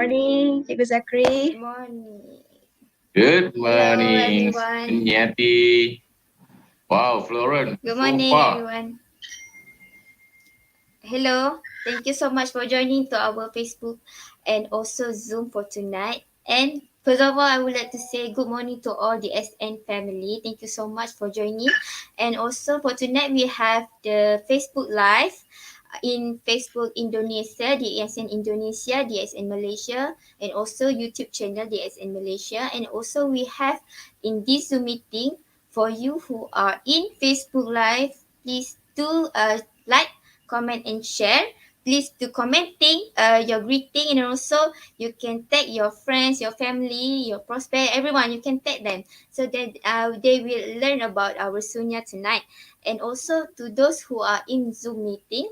morning, Cikgu Zakri. Good morning. Good Hello, morning, everyone. Sunyati. Wow, Florence, Good so morning, far. everyone. Hello. Thank you so much for joining to our Facebook and also Zoom for tonight. And first of all, I would like to say good morning to all the SN family. Thank you so much for joining. And also for tonight, we have the Facebook Live in Facebook Indonesia, DSN Indonesia, DSN Malaysia, and also YouTube channel DSN Malaysia. And also we have in this Zoom meeting, for you who are in Facebook Live, please do like, comment and share. Please do commenting your greeting, and also you can tag your friends, your family, your prospect, everyone. You can tag them so that they will learn about our Sunya tonight. And also to those who are in Zoom meeting,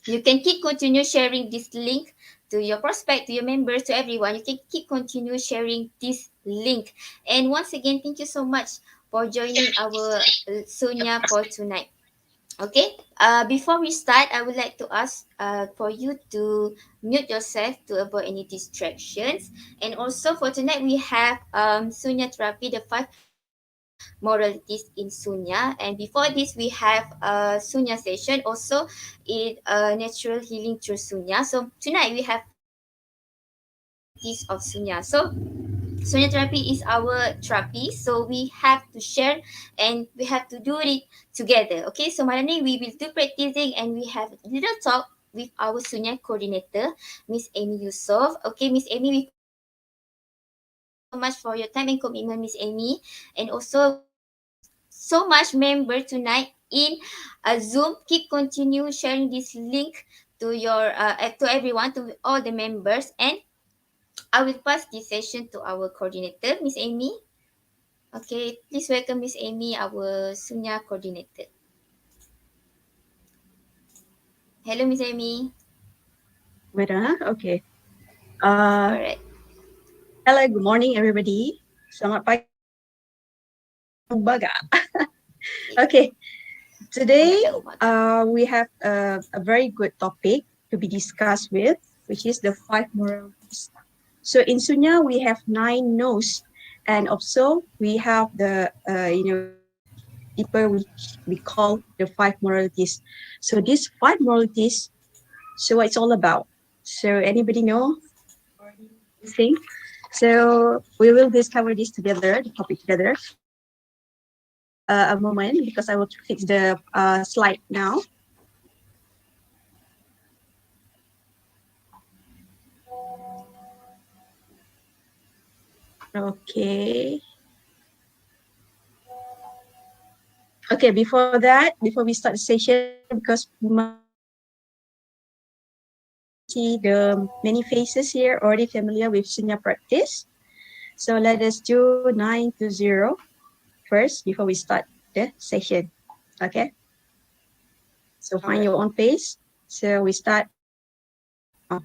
you can keep continue sharing this link to your prospect, to your members, to everyone. You can keep continue sharing this link. And once again, thank you so much for joining our Sunya for tonight. Okay, before we start, I would like to ask for you to mute yourself to avoid any distractions. And also for tonight, we have Sunya therapy, the 5 moralities in Sunya. And before this, we have Sunya session, also in natural healing through Sunya. So tonight, we have 5 moralities of Sunya. So Sunya therapy is our therapy, so we have to share and we have to do it together. Okay, so malam ni we will do practicing and we have a little talk with our Sunya coordinator, Miss Amy Yusof. Okay, Miss Amy, we so much for your time and commitment, Miss Amy, and also so much member tonight in Zoom. Keep continue sharing this link to your to everyone, to all the members, and I will pass this session to our coordinator, Miss Amy. Okay, please welcome Miss Amy, our Sunya coordinator. Hello, Miss Amy. Better, okay. Uh, Alright. Hello, good morning, everybody. Selamat pagi. Okay, today we have a very good topic to be discussed with, which is the 5 moralities. So in Sunya, we have 9 no's, and also we have the people which we call the 5 moralities. So these 5 moralities, so what it's all about. So anybody know? Thing? So we will discover this together, the topic together. A moment, because I will fix the slide now. Okay. Okay, before that, before we start the session, because we must see the many faces here already familiar with Sunya practice. So let us do 9 to 0 first before we start the session. Okay. So find your own pace. So we start now.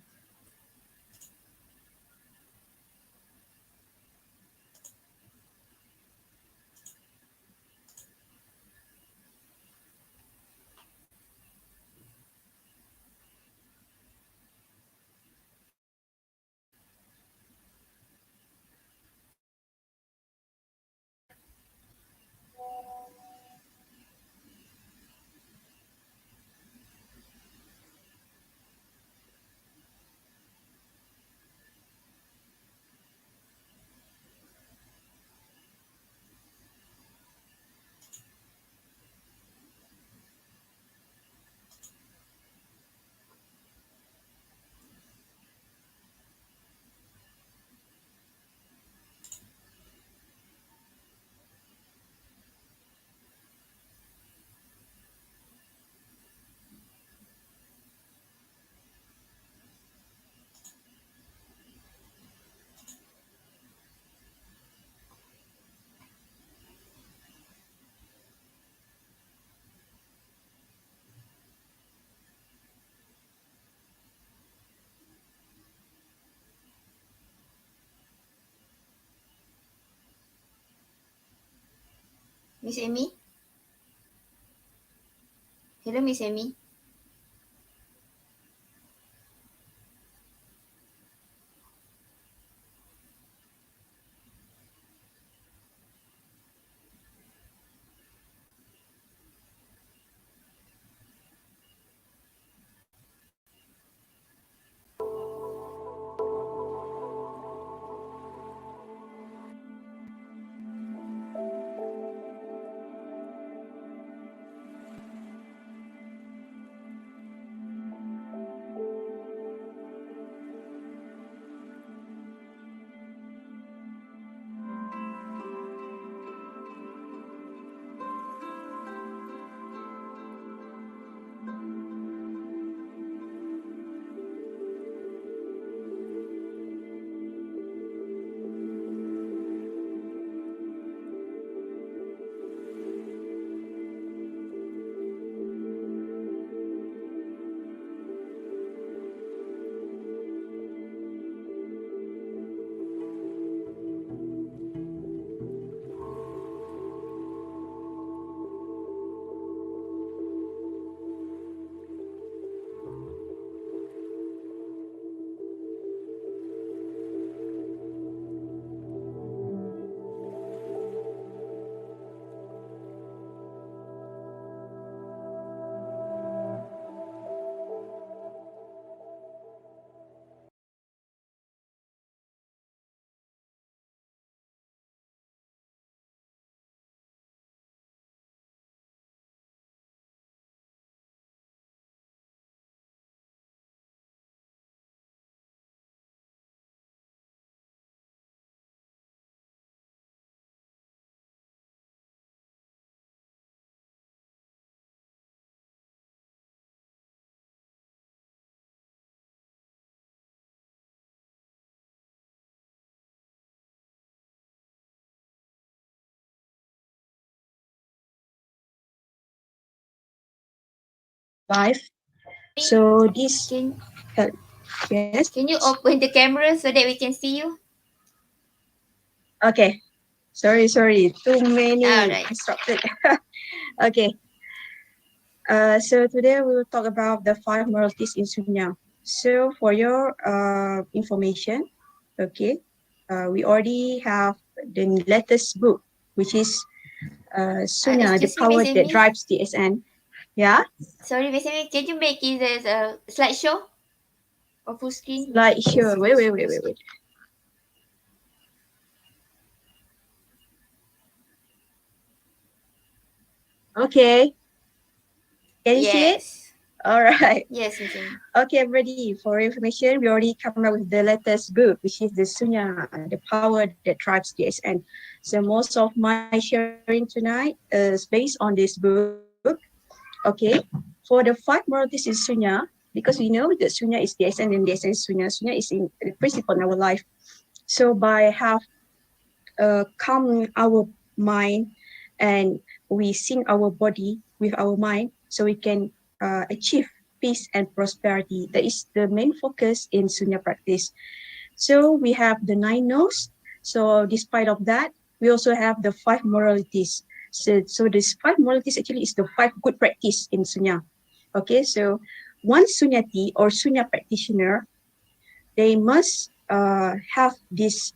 Miss Amy. Hello, Miss Amy. live. Can So this, can yes, can you open the camera so that we can see you? okay. Sorry, too All many right. instructed. Okay. So today we will talk about the five moralities in Sunya. So for your information, okay, we already have the latest book, which is Sunya, the Excuse me, Miss power that Amy. drives the SN. Yeah, Sorry, Miss Amy. Can you make it as a slideshow or full screen? slideshow. Wait. Okay, can you see it? Yes. All right. Yes, Miss Amy. Okay, everybody, for your information, we already come up with the latest book, which is the Sunya, the power that drives the SN. So most of my sharing tonight is based on this book. Okay, for the five moralities in Sunya, because we know that Sunya is the SN and the SN is Sunya. Sunya is in the principle in our life. So by have calm our mind and we sync our body with our mind so we can achieve peace and prosperity. That is the main focus in Sunya practice. So we have the nine no's. So despite of that, we also have the five moralities. So this five moralities actually is the five good practice in Sunya. Okay, so one Sunyati or Sunya practitioner, they must have this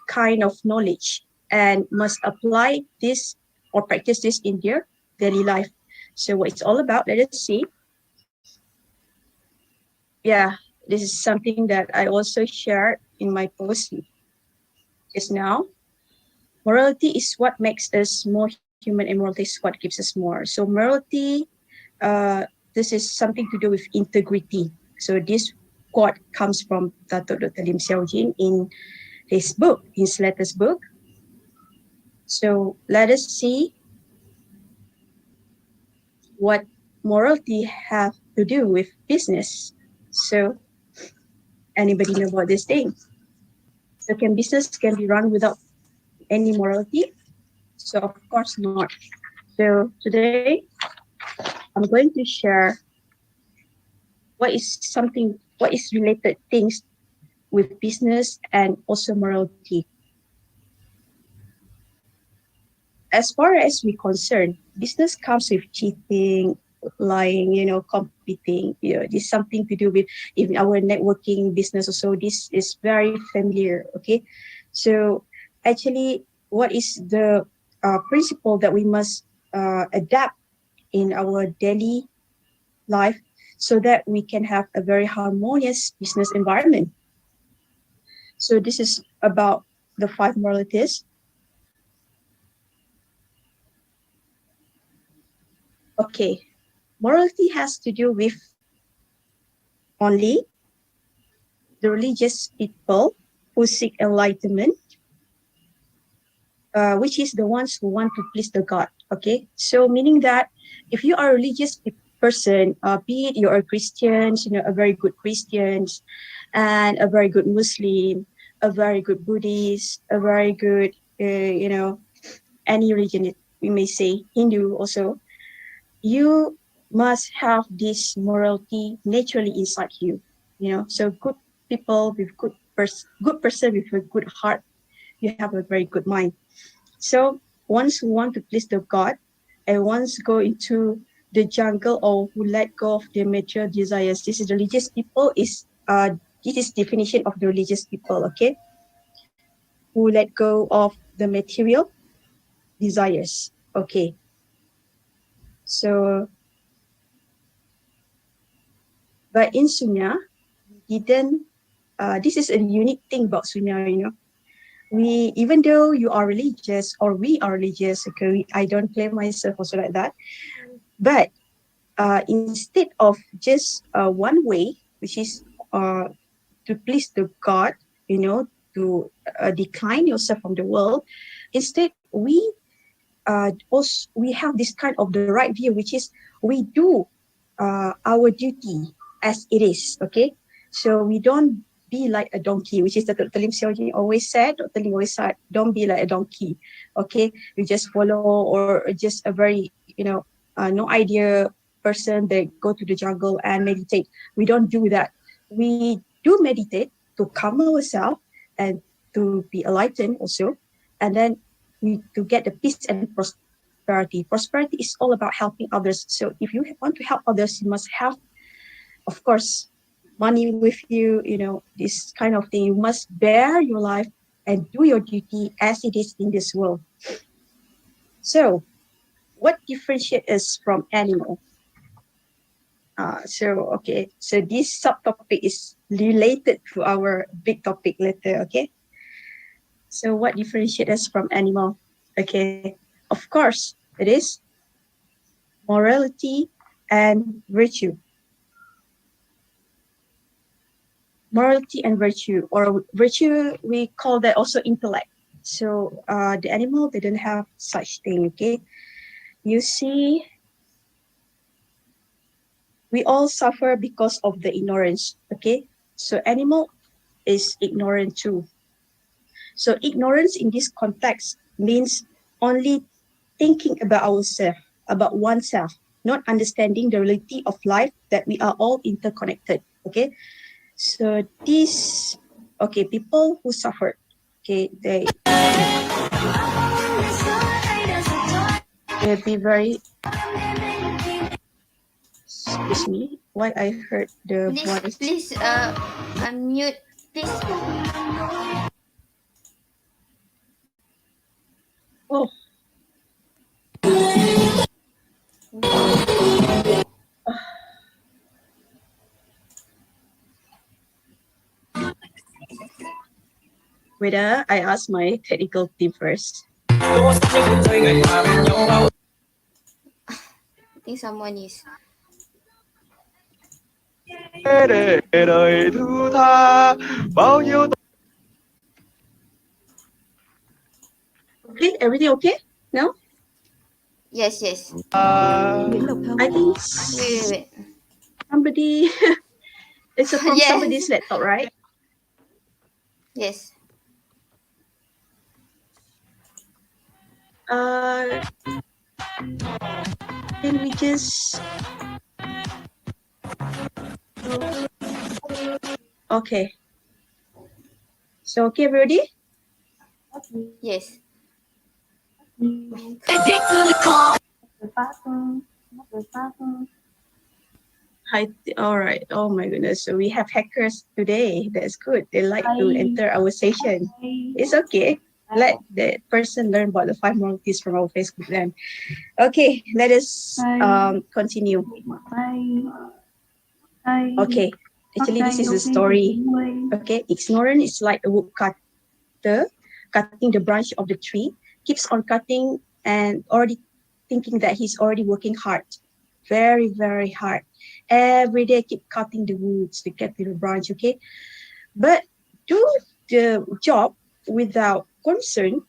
kind of knowledge and must apply this or practice this in their daily life. So what it's all about, let us see. Yeah, this is something that I also shared in my post just now. Morality is what makes us more human and morality is what gives us more. So morality, this is something to do with integrity. So this quote comes from Dato Dr. Lim Xiaojin in his book, his latest book. So let us see what morality have to do with business. So anybody know about this thing? So can business can be run without any morality? So of course not. So today I'm going to share what is related things with business and also morality. As far as we concern, business comes with cheating, lying, competing. This is something to do with even our networking business. Also, this is very familiar. Okay, so actually, what is the principle that we must adapt in our daily life so that we can have a very harmonious business environment? So this is about the five moralities. Okay, morality has to do with only the religious people who seek enlightenment, which is the ones who want to please the God. Okay, so meaning that if you are a religious person, be it you are Christians, a very good Christians, and a very good Muslim, a very good Buddhist, a very good, any religion we may say, Hindu also, you must have this morality naturally inside you. So good people with good person with a good heart, you have a very good mind. So once who want to please the God and once go into the jungle or who let go of their material desires, this is religious people is this is definition of the religious people. Okay, who let go of the material desires. Okay, so but in Sunya, we didn't. This is a unique thing about Sunya. We, even though you are religious or we are religious, okay, I don't claim myself also like that, but instead of just one way, which is to please the God, to decline yourself from the world, instead we have this kind of the right view, which is we do our duty as it is. Okay, so we don't be like a donkey, which is that Dr. Lim Xiaojin always said. Dr. Lim always said, don't be like a donkey. Okay, you just follow or just a very no idea person that go to the jungle and meditate. We don't do that. We do meditate to calm ourselves and to be enlightened also, and then we to get the peace and prosperity. Prosperity is all about helping others. So if you want to help others, you must have, of course, money with you. This kind of thing. You must bear your life and do your duty as it is in this world. So, what differentiates us from animal? So this subtopic is related to our big topic later, okay? So what differentiates us from animal? Okay, of course, it is morality and virtue. Morality and virtue, or virtue, we call that also intellect. So the animal didn't have such thing, okay? You see, we all suffer because of the ignorance, okay? So animal is ignorant too. So ignorance in this context means only thinking about ourselves, about oneself, not understanding the reality of life, that we are all interconnected, okay? So people who suffered, okay, they be very, excuse me, why I heard the voice. Please unmute, please. Oh. Wait, I ask my technical team first. I think someone is. Okay, everything okay? No? Yes. I think Wait. somebody, it's from Yes. somebody's laptop, right? Yes. Can we just, okay. So, okay, everybody? Yes. Hi, all right. Oh my goodness. So we have hackers today. That's good. They like to enter our session. It's okay. Let the person learn about the 5 moralities from our Facebook then. Okay, let us continue. Okay, actually this is a story. Okay, ignorance is like a woodcutter cutting the branch of the tree, keeps on cutting and already thinking that he's already working hard, very, very hard. Every day keep cutting the woods to get to the branch, okay? But do the job without concern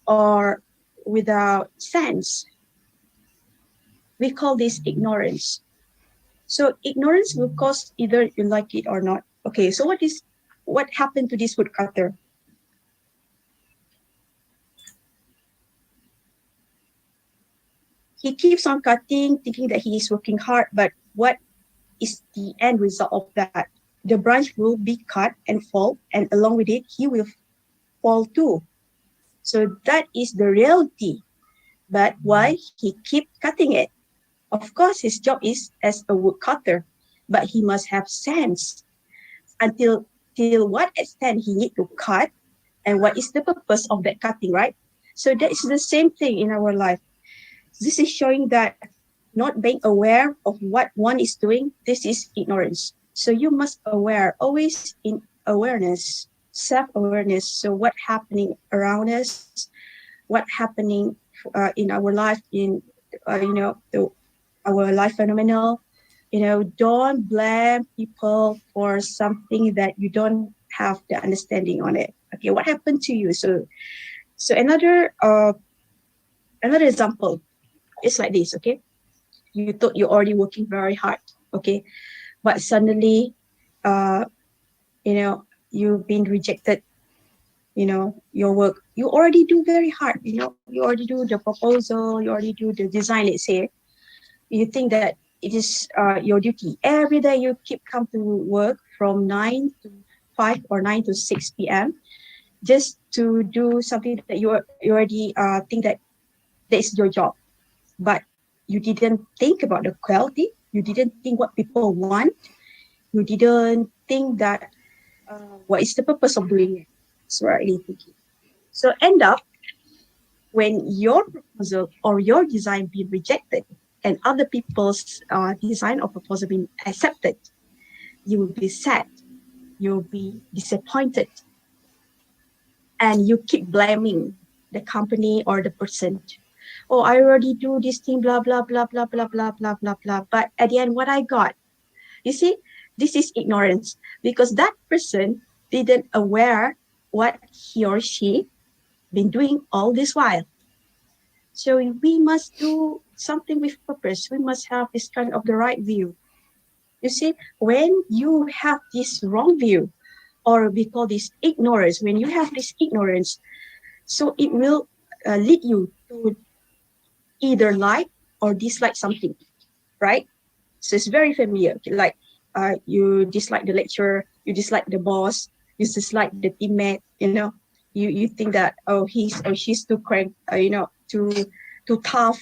or without sense. We call this ignorance. So ignorance will cause either you like it or not. Okay, so what happened to this woodcutter? He keeps on cutting, thinking that he is working hard, but what is the end result of that? The branch will be cut and fall, and along with it, he will fall too. So that is the reality. But why he keep cutting it? Of course, his job is as a woodcutter, but he must have sense till what extent he need to cut, and what is the purpose of that cutting, right? So that is the same thing in our life. This is showing that not being aware of what one is doing, this is ignorance. So you must aware, always in awareness, self-awareness. So what happening around us, what happening in our life, in our life phenomenal. Don't blame people for something that you don't have the understanding on it. Okay, what happened to you? So another example is like this. Okay, you thought you're already working very hard. Okay, but suddenly, you've been rejected. Your work, you already do very hard. You already do the proposal, you already do the design, let's say. You think that it is your duty. Every day you keep come to work from 9 to 5 or 9 to 6 p.m. just to do something that you already think that is your job. But you didn't think about the quality. You didn't think what people want. You didn't think that what is the purpose of doing it. That's what I really thinking. So end up when your proposal or your design be rejected and other people's design or proposal being accepted, you will be sad, you'll be disappointed, and you keep blaming the company or the person. Oh, I already do this thing, blah, blah, blah, blah, blah, blah, blah, blah, blah. But at the end, what I got, you see, this is ignorance because that person didn't aware what he or she been doing all this while. So we must do something with purpose. We must have this kind of the right view. You see, when you have this wrong view, or we call this ignorance, when you have this ignorance, so it will lead you to either like or dislike something, right? So it's very familiar. Like you dislike the lecturer, you dislike the boss, you dislike the teammate. You think that he's or she's too crank, too tough,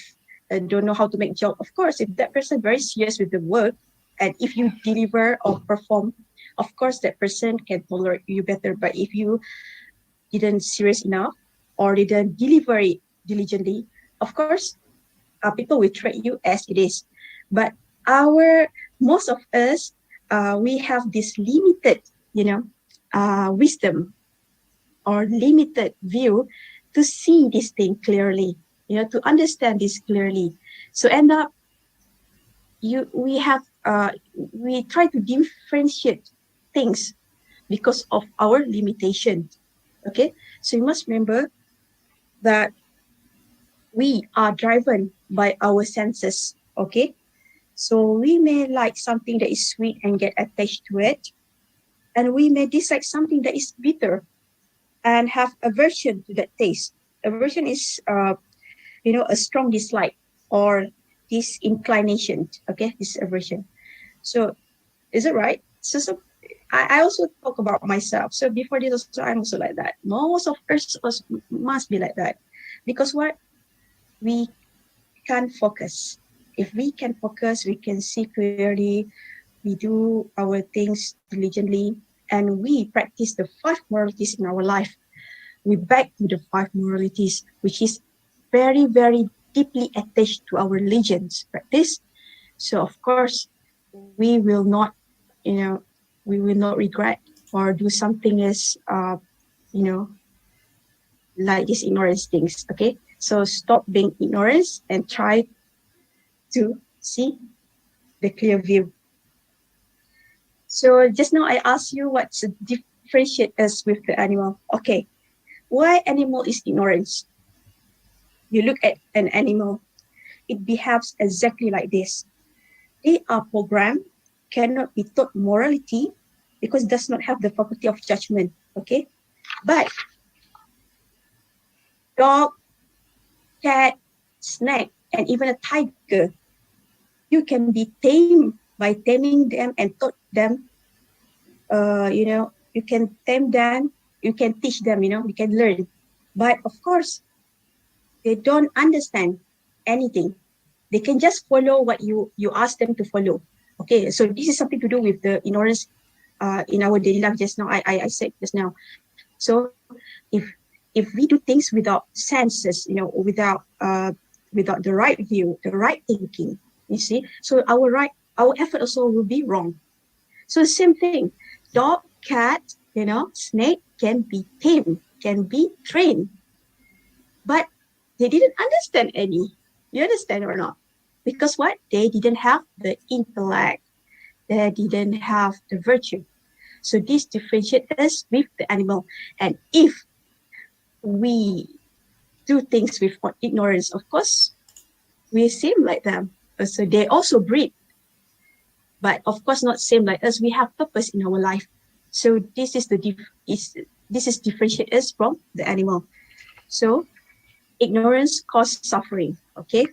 and don't know how to make job. Of course, if that person very serious with the work, and if you deliver or perform, of course that person can tolerate you better. But if you didn't serious enough or didn't deliver it diligently, of course, people will treat you as it is. But most of us, we have this limited, wisdom or limited view to see this thing clearly, to understand this clearly. So end up, we try to differentiate things because of our limitation. Okay, so you must remember that we are driven by our senses. Okay, so we may like something that is sweet and get attached to it, and we may dislike something that is bitter and have aversion to that taste. Aversion is, a strong dislike or disinclination. Okay, this aversion. So, is it right? So I also talk about myself. So before this, also, I'm also like that. Most of us must be like that, because what we can focus. If we can focus, we can see clearly. We do our things diligently, and we practice the 5 moralities in our life. We back to the 5 moralities, which is very, very deeply attached to our religion's practice. So of course, we will not, we will not regret or do something as, you know, like these ignorance things. Okay, so stop being ignorant and try to see the clear view. So just now I asked you what's the differentiate us with the animal. Okay, why animal is ignorance? You look at an animal, it behaves exactly like this. They are programmed, cannot be taught morality because it does not have the faculty of judgment. Okay, but dog, cat, snake, and even a tiger, you can be tamed by taming them and taught them. You can tame them, you can teach them. You can learn. But of course, they don't understand anything. They can just follow what you ask them to follow. Okay, so this is something to do with the ignorance in our daily life. Just now, I said just now. So if we do things without senses, without the right view, the right thinking, you see, so our effort also will be wrong. So the same thing, dog, cat, snake can be tamed, can be trained, but they didn't understand any. You understand or not? Because what? They didn't have the intellect. They didn't have the virtue. So this differentiates us with the animal. And if we do things with ignorance, of course, we seem like them. So they also breed, but of course not same like us. We have purpose in our life. So this is this is differentiate us from the animal. So ignorance causes suffering. Okay.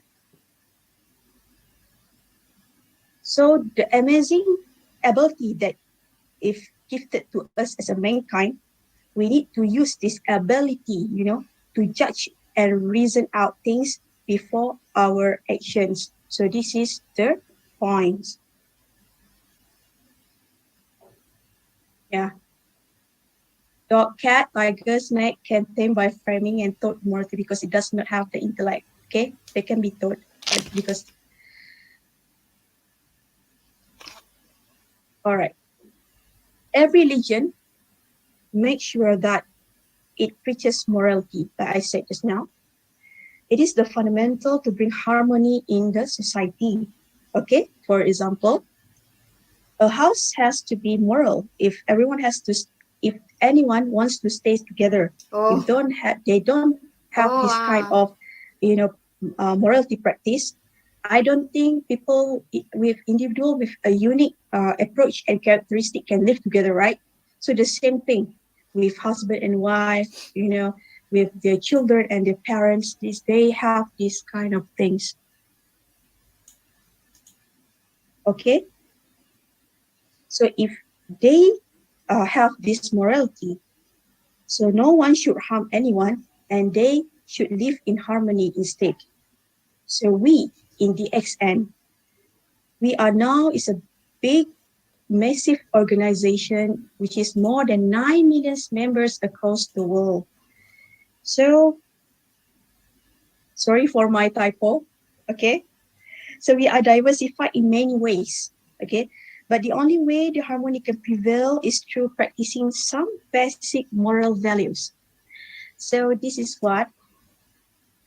So the amazing ability that if gifted to us as a mankind, we need to use this ability, to judge and reason out things before our actions. So this is the point. Yeah. Dog, cat, tiger, snake can tame by framing and taught morality because it does not have the intellect. Okay, they can be taught, but because all right, every religion makes sure that it preaches morality. Like I said just now, it is the fundamental to bring harmony in the society. Okay, for example, a house has to be moral if everyone has to, if anyone wants to stay together. If Oh, they don't have oh, this kind of, you know, morality practice, I don't think people with individual with a unique approach and characteristic can live together, right? So the same thing with husband and wife, with their children and their parents, they have this kind of things. Okay, so if they have this morality, so no one should harm anyone and they should live in harmony instead. So we in the XN, we are now is a big, massive organization which is more than 9 million members across the world. So sorry for my typo. Okay. So we are diversified in many ways. Okay. But the only way the harmony can prevail is through practicing some basic moral values. So this is what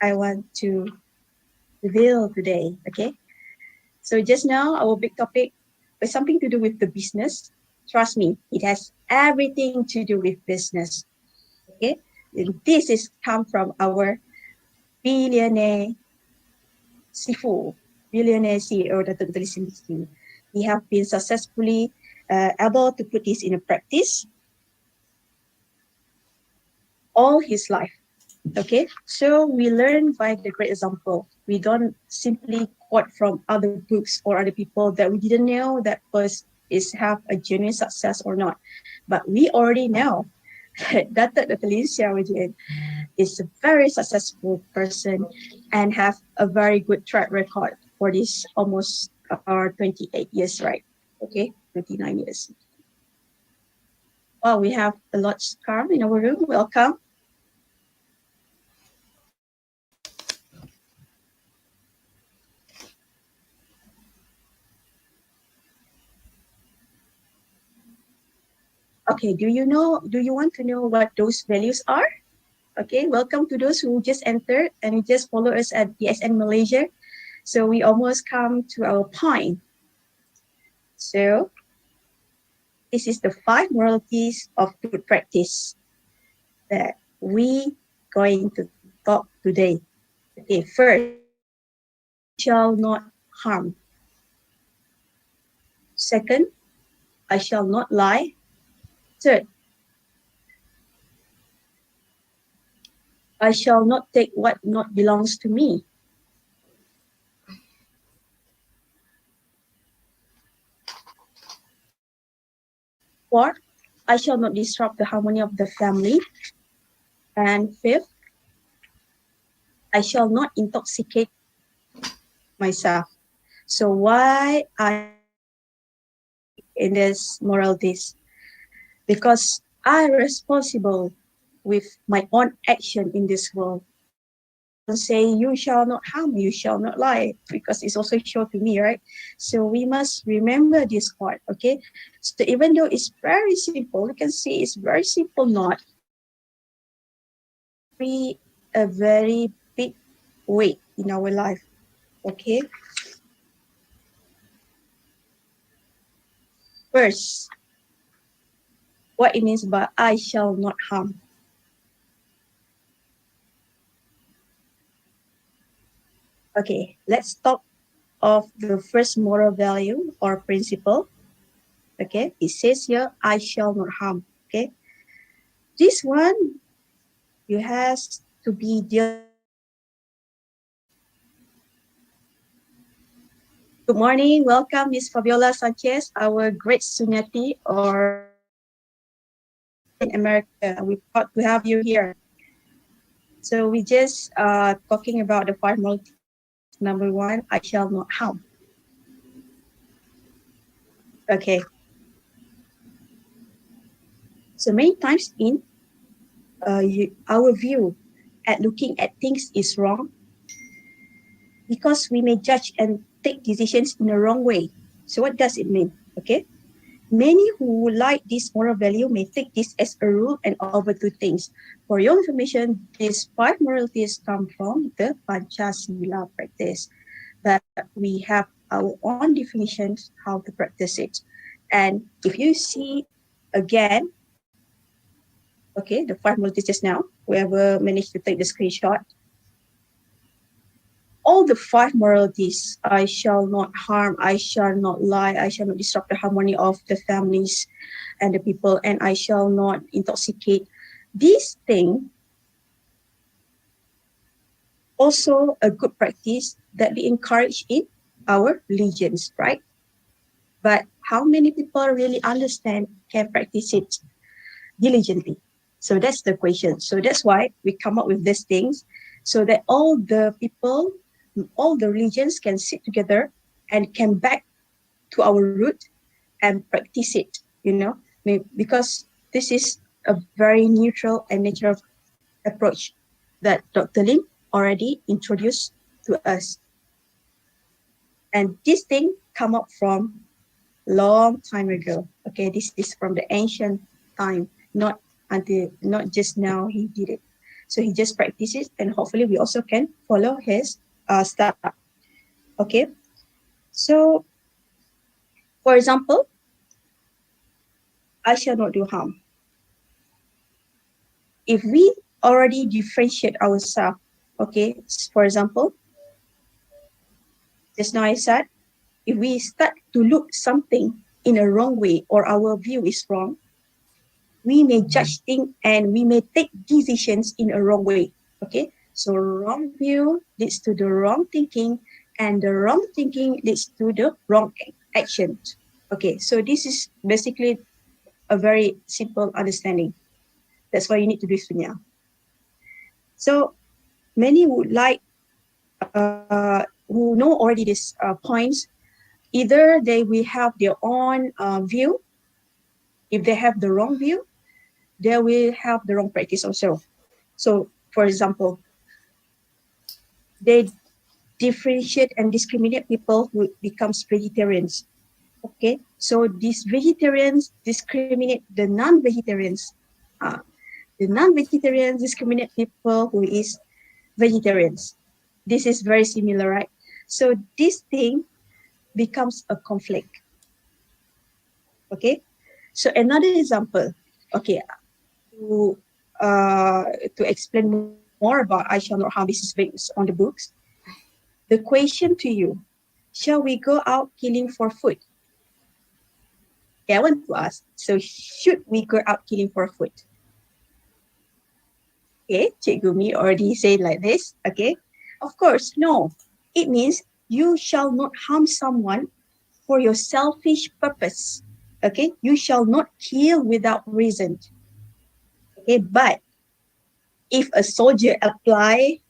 I want to reveal today. Okay. So just now, our big topic was something to do with the business. Trust me, it has everything to do with business. Okay. And this is come from our billionaire Sifu, billionaire CEO, Dr. Sifu. He have been successfully able to put this in a practice all his life. Okay, so we learn by the great example. We don't simply quote from other books or other people that we didn't know that was is have a genuine success or not. But we already know that Dr. Alicia is a very successful person and have a very good track record for this almost 28 years, right? Okay, 29 years. Well, we have a lot to come in our room. Welcome. Okay, do you want to know what those values are? Okay, welcome to those who just entered and just follow us at DSN Malaysia. So we almost come to our point. So this is the 5 moralities of good practice that we going to talk today. Okay, first, I shall not harm. Second, I shall not lie. Third, I shall not take what not belongs to me. Fourth, I shall not disrupt the harmony of the family. And fifth, I shall not intoxicate myself. So why I in this moralities? Because I'm responsible with my own action in this world. Don't say you shall not harm, you shall not lie, because it's also shown to me, right? So we must remember this part, okay? So even though it's very simple, you can see it's very simple not be a very big weight in our life, okay? First, what it means by I shall not harm. Okay, let's talk of the first moral value or principle. Okay, it says here, I shall not harm. Okay, this one you has to be dealt. Good morning. Welcome, Miss Fabiola Sanchez, our great Sunyati or in America. We're proud to have you here. So we just talking about the five moralities. Number one, I shall not harm. Okay. So many times in our view at looking at things is wrong because we may judge and take decisions in the wrong way. So what does it mean? Okay. Many who like this moral value may take this as a rule and overdo things. For your information, these five moralities come from the Pancasila practice, but we have our own definitions how to practice it. And if you see again, okay, the five moralities just now, whoever managed to take the screenshot, all the five moralities, I shall not harm, I shall not lie, I shall not disrupt the harmony of the families and the people, and I shall not intoxicate. This thing also a good practice that we encourage in our religions, right? But how many people really understand, can practice it diligently? So that's the question. So that's why we come up with these things so that all the people, all the religions can sit together and can back to our root and practice it, because this is a very neutral and natural approach that Dr. Lim already introduced to us. And this thing come up from long time ago. Okay, this is from the ancient time, not just now he did it. So he just practices, and hopefully we also can follow his step. Okay, so for example, I shall not do harm. If we already differentiate ourselves, okay, for example, just now I said, if we start to look something in a wrong way or our view is wrong, we may judge things and we may take decisions in a wrong way. Okay, so wrong view leads to the wrong thinking, and the wrong thinking leads to the wrong action. Okay, so this is basically a very simple understanding. That's why you need to do Sunya. So many would like who know already these points. Either they will have their own view. If they have the wrong view, they will have the wrong practice also. So, for example, they differentiate and discriminate people who becomes vegetarians. Okay, so these vegetarians discriminate the non-vegetarians. Uh, the non-vegetarians discriminate people who is vegetarians. This is very similar, right? So this thing becomes a conflict. Okay, so another example. Okay, to to explain more about I shall not harm. This is based on the books. The question to you: shall we go out killing for food? Okay, I want to ask. So should we go out killing for food? Okay, Cikgu Mi already said like this. Okay, of course, no. It means you shall not harm someone for your selfish purpose. Okay, you shall not kill without reason. Okay, but if a soldier apply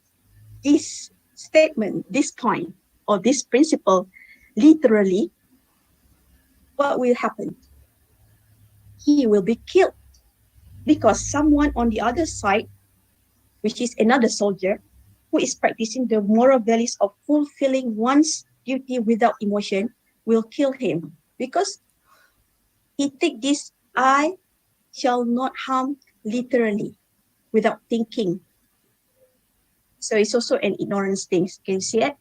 this statement, this point, or this principle literally, what will happen? He will be killed because someone on the other side, which is another soldier, who is practicing the moral values of fulfilling one's duty without emotion, will kill him because he take this I shall not harm literally without thinking. So it's also an ignorance thing. Can you see it?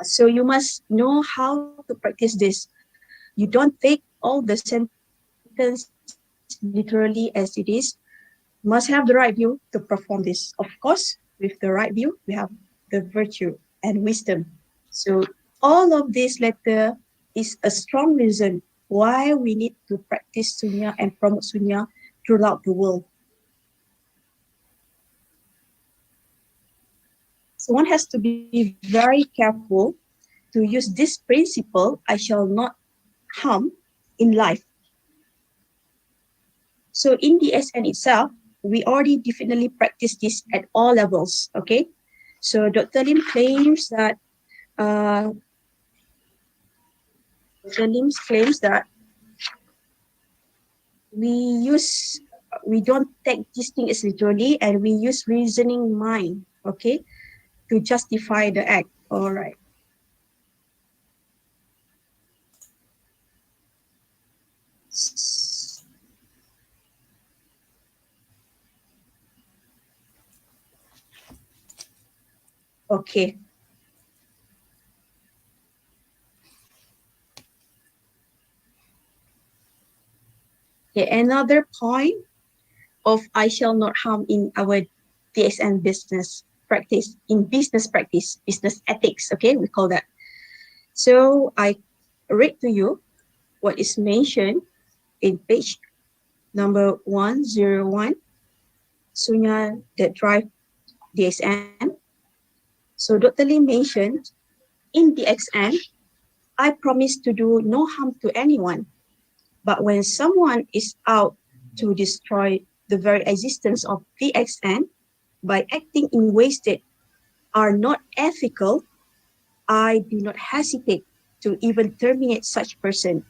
So you must know how to practice this. You don't take all the sentence literally as it is. Must have the right view to perform this. Of course, with the right view, we have the virtue and wisdom. So all of this letter is a strong reason why we need to practice Sunya and promote Sunya throughout the world. So one has to be very careful to use this principle, I shall not harm in life. So in DSN itself, we already definitely practice this at all levels. Okay. So Dr. Lim claims that uh, Dr. Lim claims that we don't take this thing as literally, and we use reasoning mind, okay, to justify the act. All right. Okay. Okay. Another point of I shall not harm in our DSN business practice, in business practice, business ethics. Okay, we call that. So I read to you what is mentioned in page number 101, Sunya that drive DSN. So Dr. Lee mentioned in DXN, I promise to do no harm to anyone. But when someone is out to destroy the very existence of DXN by acting in ways that are not ethical, I do not hesitate to even terminate such person,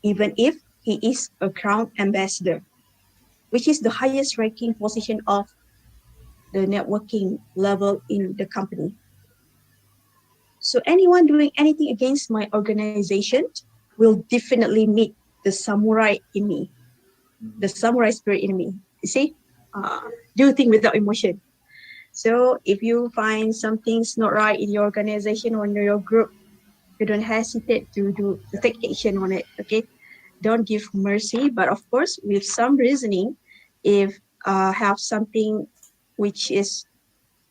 even if he is a crown ambassador, which is the highest ranking position of the networking level in the company. So anyone doing anything against my organization will definitely meet the samurai in me, the samurai spirit in me. You see, uh, do things without emotion. So if you find something's not right in your organization or in your group, you don't hesitate to take action on it. Okay, don't give mercy, but of course with some reasoning. If have something which is,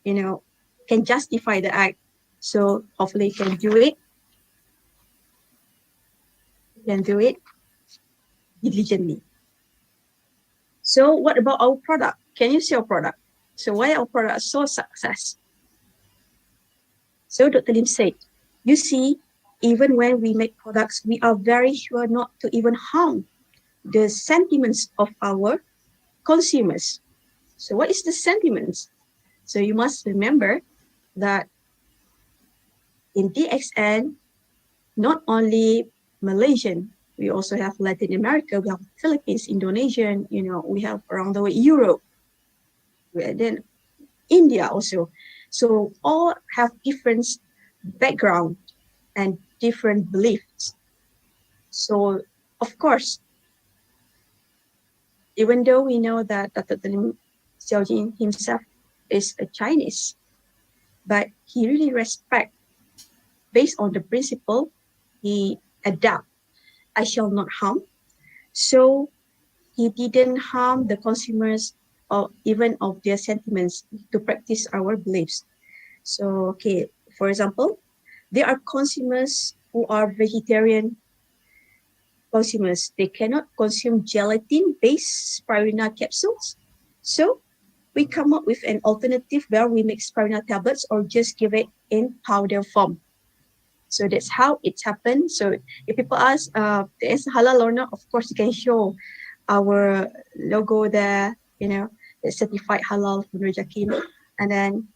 you know, can justify the act, so hopefully you can do it diligently. So what about our product? Can you sell product? So why our product so success? So Dr. Lim said, you see, even when we make products, we are very sure not to even harm the sentiments of our consumers. So what is the sentiments? So you must remember that in DXN, not only Malaysian, we also have Latin America, we have Philippines, Indonesian, we have around the world, Europe, and then India also. So all have different background and different beliefs. So of course, even though we know that Dr. Lim Xiaojin himself is a Chinese, but he really respect based on the principle he adapt. I shall not harm. So he didn't harm the consumers or even of their sentiments to practice our beliefs. So, okay, for example, there are consumers who are vegetarian consumers. They cannot consume gelatin-based spirulina capsules. So we come up with an alternative where we make spirulina tablets or just give it in powder form. So that's how it's happened. So if people ask, is halal or not, of course you can show our logo there, the certified halal from Rejakin. And then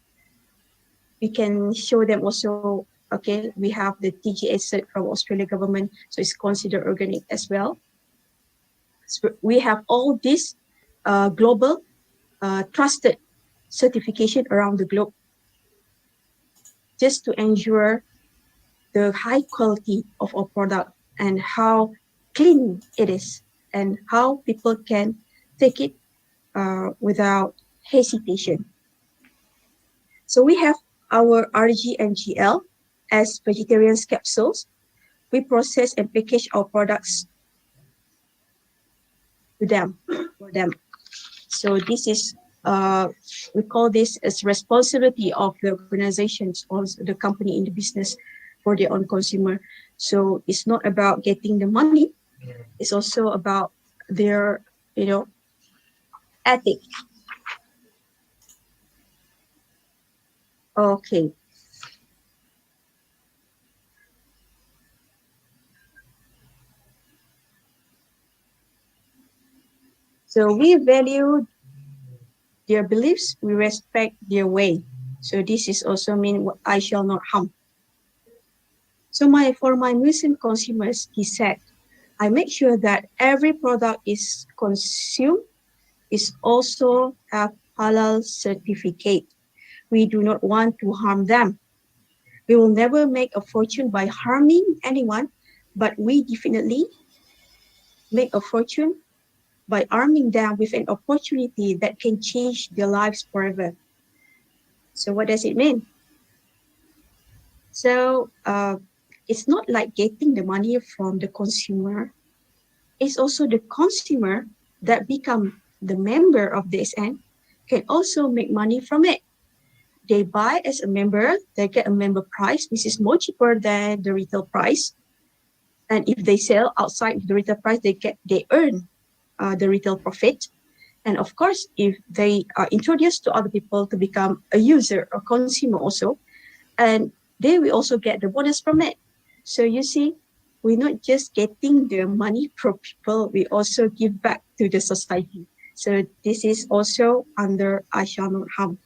we can show them also, okay, we have the TGA cert from Australia government, so it's considered organic as well. So we have all this global trusted certification around the globe just to ensure the high quality of our product and how clean it is and how people can take it without hesitation. So we have our RG and GL as vegetarian capsules. We process and package our products to them for them. So this is we call this as responsibility of the organizations or the company in the business for their own consumer. So it's not about getting the money. It's also about their, ethic. Okay. So we value their beliefs, we respect their way. So this is also mean what I shall not harm. So for my Muslim consumers, he said, I make sure that every product is consumed is also a halal certificate. We do not want to harm them. We will never make a fortune by harming anyone, but we definitely make a fortune by arming them with an opportunity that can change their lives forever. So what does it mean? So it's not like getting the money from the consumer. It's also the consumer that become the member of the SN can also make money from it. They buy as a member, they get a member price, which is more cheaper than the retail price. And if they sell outside the retail price, they earn the retail profit. And of course, if they are introduced to other people to become a user or consumer also, and they will also get the bonus from it. So you see, we're not just getting the money from people, we also give back to the society. So this is also under I shall not harm.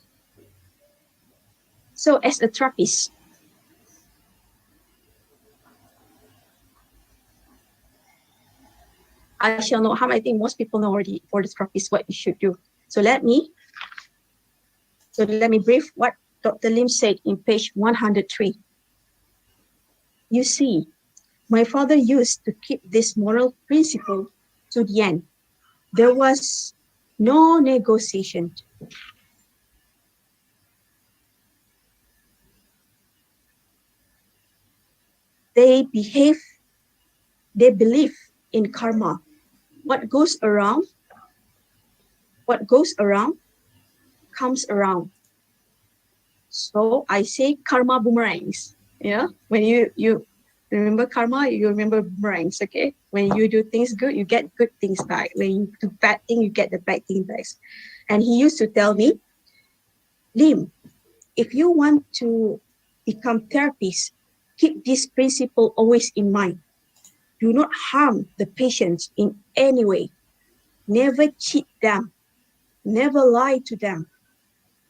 So as a therapist, I shall not harm. I think most people know already for the therapist what you should do. So let me brief what Dr. Lim said in page 103. You see, my father used to keep this moral principle to the end. There was no negotiation. They believe in karma. What goes around, what goes around comes around. So I say karma boomerangs. Yeah, when you remember karma, you remember boomerangs. Okay, when you do things good, you get good things back. When you do bad thing, you get the bad thing back. And he used to tell me, Lim, if you want to become therapist, keep this principle always in mind. Do not harm the patients in any way. Never cheat them. Never lie to them.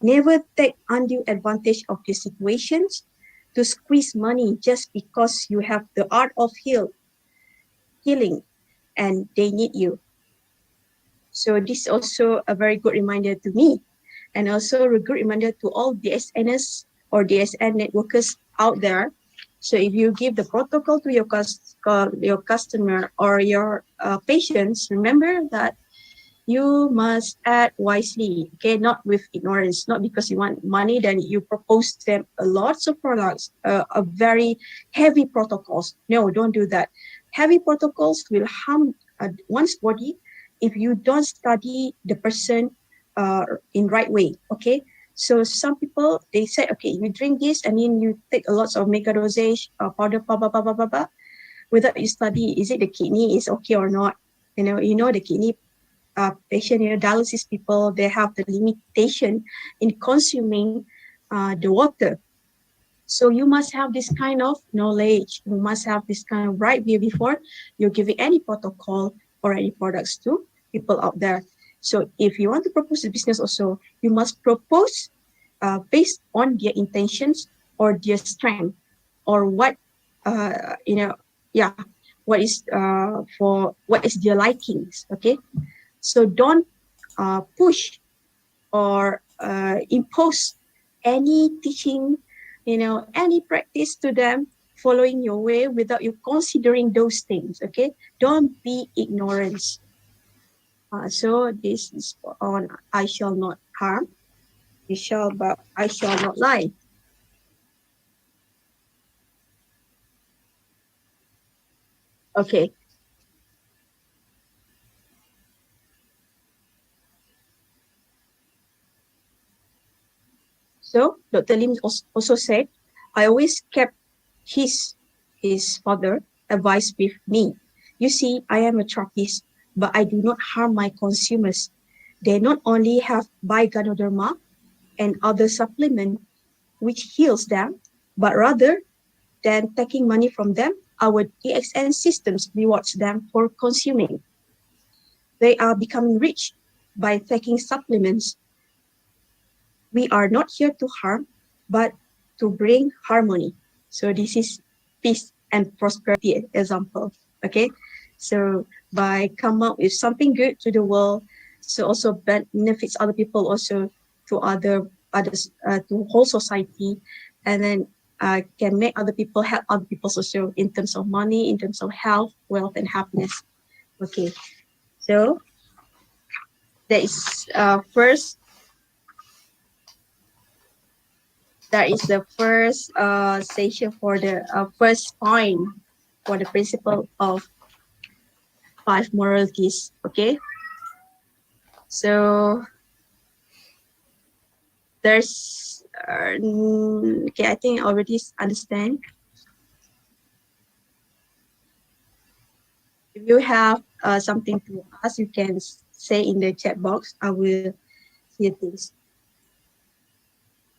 Never take undue advantage of the situations to squeeze money just because you have the art of healing and they need you. So this is also a very good reminder to me, and also a good reminder to all DSNs or DSN networkers out there. So if you give the protocol to your customer or your patients, remember that you must act wisely, okay, not with ignorance, not because you want money, then you propose them lots of products, a very heavy protocols. No, don't do that. Heavy protocols will harm one's body if you don't study the person in right way, okay? So some people, they say, okay, you drink this and then you take a lot of mega dosage powder, without you study, is it the kidney is okay or not? The kidney patient, dialysis people, they have the limitation in consuming the water. So you must have this kind of knowledge. You must have this kind of right view before you're giving any protocol or any products to people out there. So if you want to propose a business also, you must propose based on their intentions or their strength or what, yeah, what is their likings, okay? So don't push or impose any teaching, any practice to them following your way without you considering those things, okay? Don't be ignorant. So this is on I shall not harm, but I shall not lie. Okay. So Dr. Lim also said, I always kept his father advice with me. You see, I am a therapist, but I do not harm my consumers. They not only have biganoderma and other supplement which heals them, but rather than taking money from them, our EXN systems rewards them for consuming. they are becoming rich by taking supplements. We are not here to harm, but to bring harmony. So this is peace and prosperity example. Okay, so by come up with something good to the world, so also benefits other people, also to others, to whole society, and then can make other people help other people also in terms of money, in terms of health, wealth, and happiness. Okay, so that is the first session for the first point for the principle of five moralities. Okay, so there's okay, I think I already understand. If you have something to ask, you can say in the chat box. I will hear things.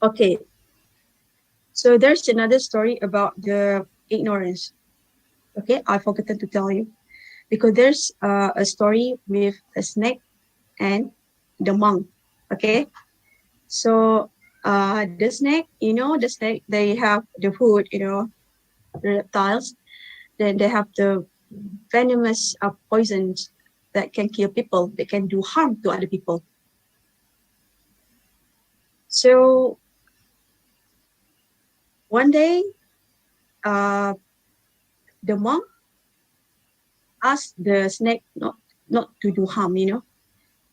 Okay, so there's another story about the ignorance. Okay, I forgotten to tell you because there's a story with a snake and the monk. Okay, so the snake, the snake, they have the food, the reptiles. Then they have the venomous poisons that can kill people. They can do harm to other people. So one day, uh, the monk asked the snake not to do harm.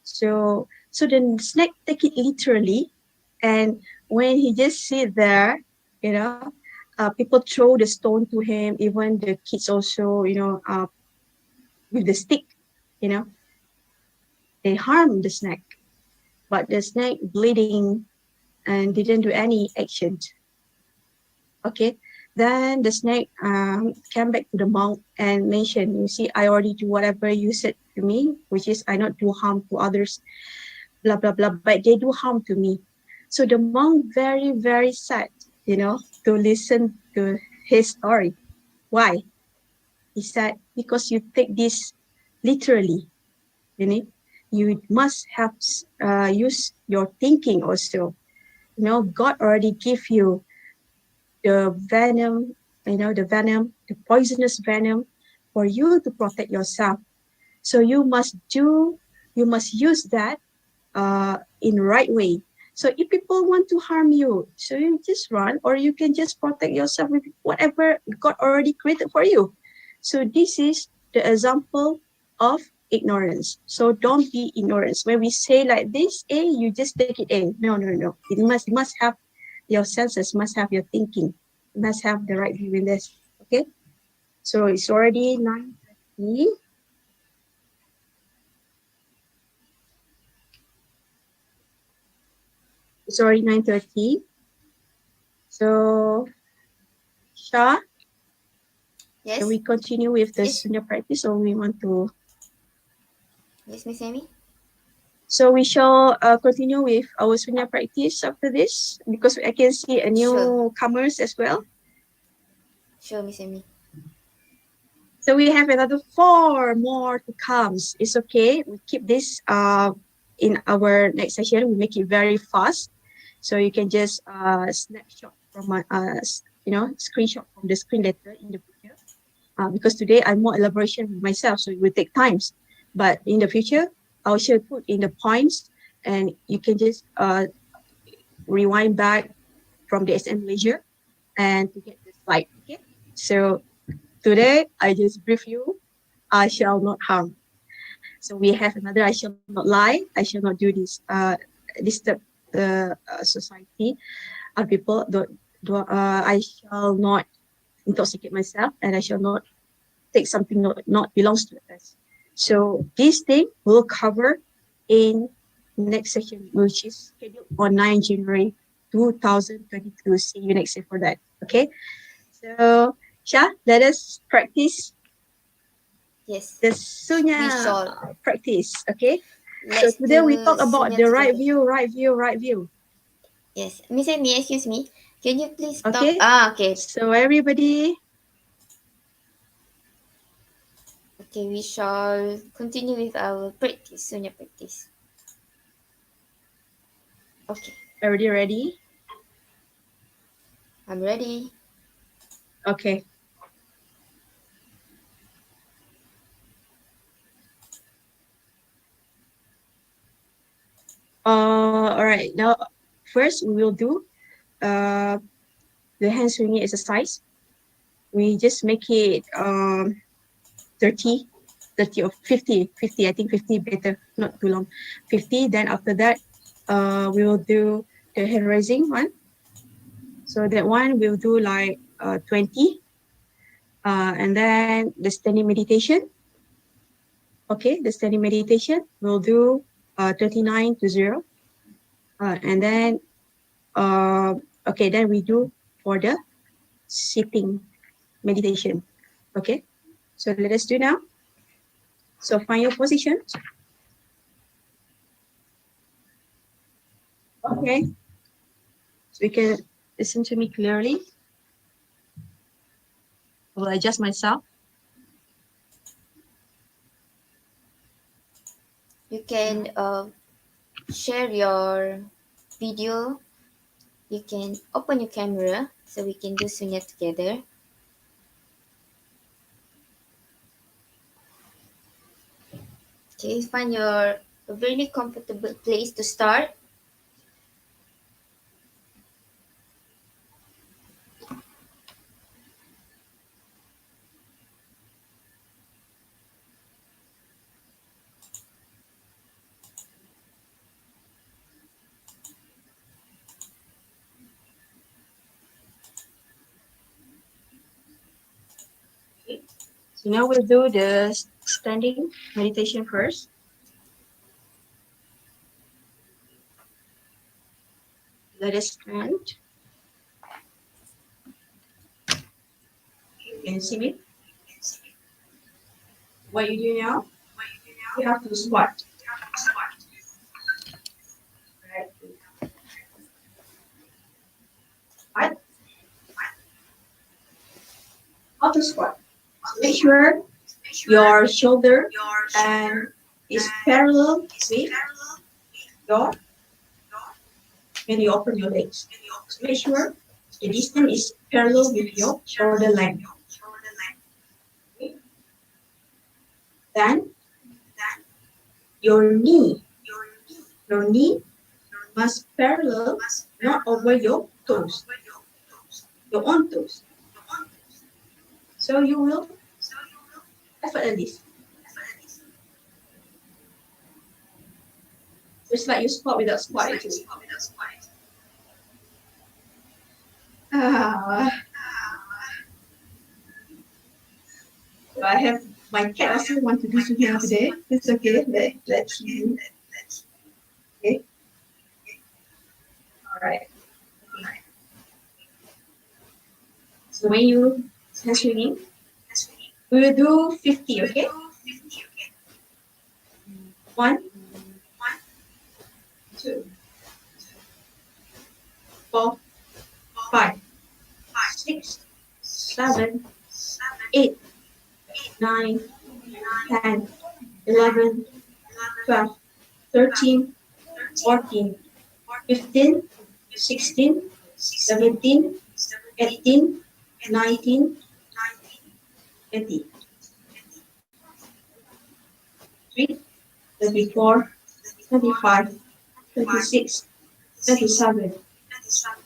So the snake take it literally, and when he just sit there, people throw the stone to him. Even the kids also, with the stick, you know, they harm the snake. But the snake bleeding and didn't do any action. Okay, then the snake came back to the monk and mentioned, "You see, I already do whatever you said to me, which is I not do harm to others, blah blah blah. But they do harm to me." So the monk very very sad, to listen to his story. Why? He said, because you take this literally, you know, you must have use your thinking also. God already give you the venom, the poisonous venom for you to protect yourself. So you must use that in right way. So if people want to harm you, so you just run, or you can just protect yourself with whatever God already created for you. So this is the example of ignorance. So don't be ignorant. When we say like this, A, you just take it A. No, no, no. You must have your senses, must have your thinking, you must have the right view in this. Okay. So it's already 9:30. It's already 9:30. So Shah, can Yes. we continue with the Yes. Sunya practice, or we want to? Yes, Miss Amy. So we shall continue with our Sunya practice after this, because I can see a Sure. newcomers as well. Sure, Miss Amy. So we have another 4 more to come. It's okay. We keep this in our next session. We make it very fast, so you can just snapshot from screenshot from the screen later in the future. Because today I'm more elaboration with myself, so it will take times. But in the future, I shall put in the points, and you can just rewind back from the SM Malaysia and to get the slide. Okay. So today I just brief you. I shall not harm. So we have another. I shall not lie. I shall not do this. Disturb the society. People. I shall not intoxicate myself, and I shall not take something not belongs to us. So this thing will cover in next session, which is scheduled on 9 January 2022. See you next year for that. Okay. So Shah, let us practice Yes. the We Sunya shall. practice. Okay. So Let's today we do talk about Sunya the right together. view, right view, right view. Yes. Miss Amy, excuse me. Can you please talk? Okay. Ah, okay. So everybody, Okay, we shall continue with our practice, Sunya practice. Okay, Everybody ready? I'm ready. Okay. All right. Now, first we will do uh the hand swinging exercise. We just make it 30, 30 or 50, 50. I think 50 better, not too long. 50. Then after that, we will do the hand raising one. So that one we'll do like 20. And then the standing meditation. Okay, the standing meditation we'll do 39 to 0. And then okay, then we do for the sitting meditation. Okay, so let us do now. So find your position. Okay, so you can listen to me clearly. I will adjust myself. You can share your video. You can open your camera so we can do Sunya together. Okay, find your a really comfortable place to start. So now we'll do the standing meditation first. Let us stand. Can you see me? What you do now? You have to squat. Right? How to squat? Make sure your shoulder and is parallel with your when you open your legs. So make sure the distance is parallel with your shoulder length. Okay. Then your knee must parallel not over your toes, your own toes. So you will effortlessly. Just like you squat without squatting. So I have my cat also want to do something today. It's okay. Let's do. Okay. All right. Okay. So when you hand swinging, we will do 50. Okay. 1, 2, 4, 5, 6, 7, 8, 9, 10, 11, 12, 13, 14, 15, 16, 17, 18, 19, 20, 23, 24, 25, 26, 27,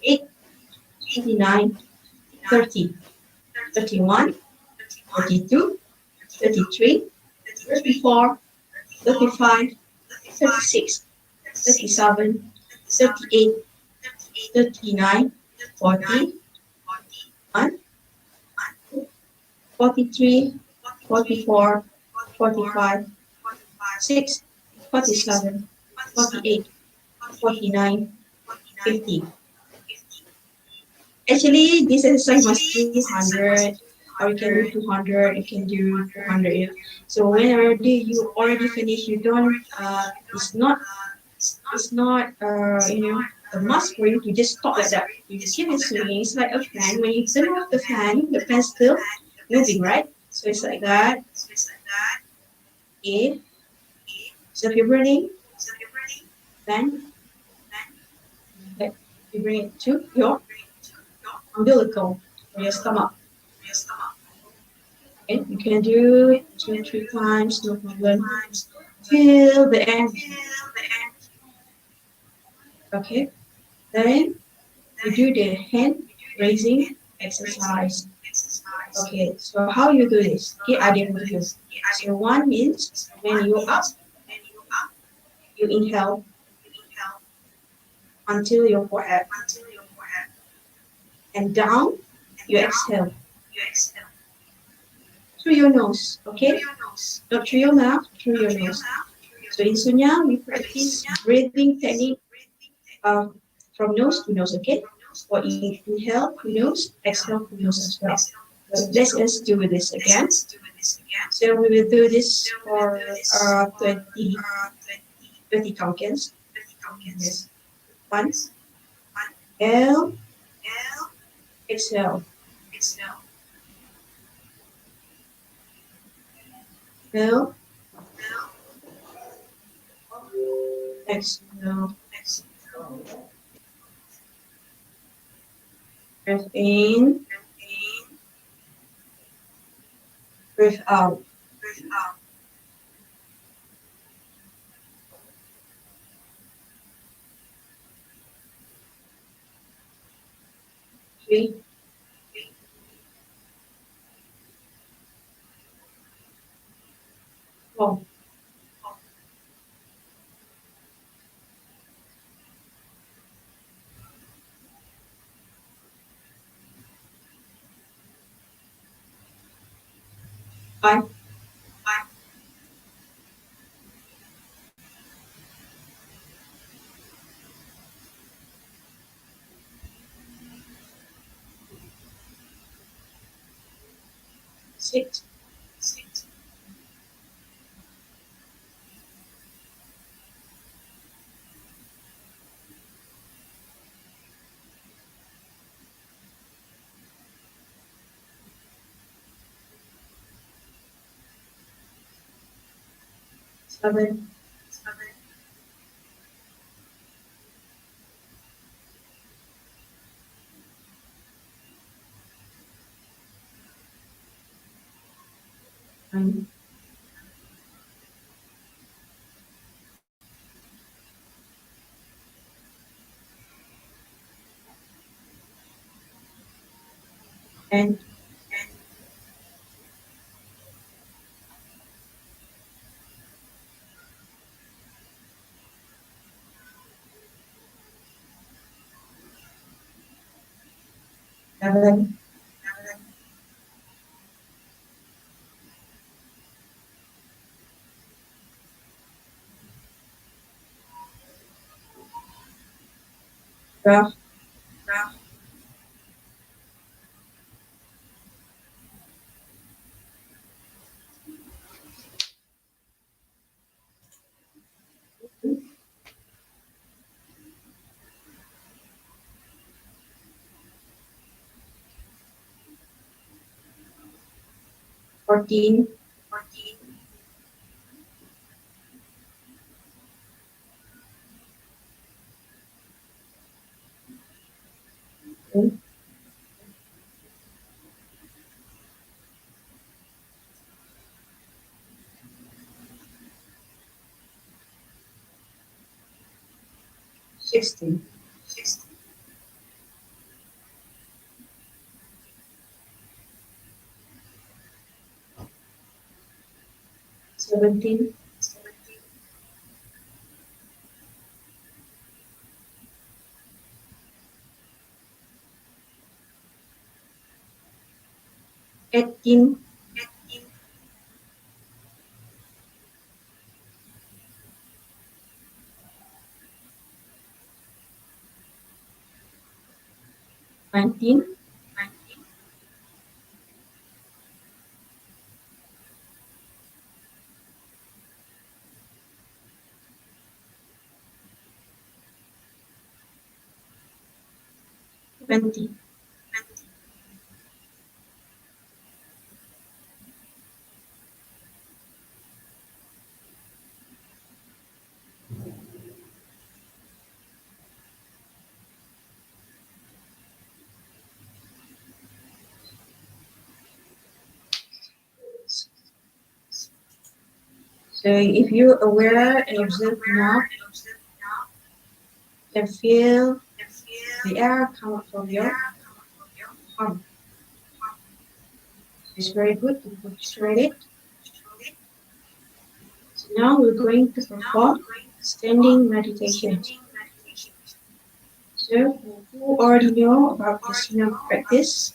8, 29, 30, 31, 32, 33, 34, 35, 36, 37, 38, 39, 40, 41, 43, 44, 45, 6, 47, 48, 49, 50. Actually, this exercise must do 100, or you can do 200, you can do 200. So whenever you already finish, you don't, it's not a must for you to just stop like that. You just keep it swinging. It's like a fan. When you turn off the fan still moving, right? So it's like that. A. So if you bring it, then you bring it to your umbilical or your stomach. Okay, you can do 2-3 times, no problem, till the end. Okay, then you do the hand raising exercise. Okay, so how you do this? Okay, I didn't do. So one means when you up, you inhale until your forehead, and down, you exhale through your nose. Okay, not through your mouth, through your nose. So in Sunya, we practice breathing technique from nose to nose. Okay, or inhale through nose, exhale through nose as well. So let's just do this again. So we will do this for 20 tokens. Yes. One, L, exhale, L, exhale, breathe in, breathe out. Three, 4, 5, 6, 7, 9, and 11, 12, 14, 16, 17, 18, 19, 20, So if you're aware and observe enough, you can feel the air come out from your arm. It's very good to concentrate it. So now we're going to perform standing meditation. So who already know about the Sunya practice?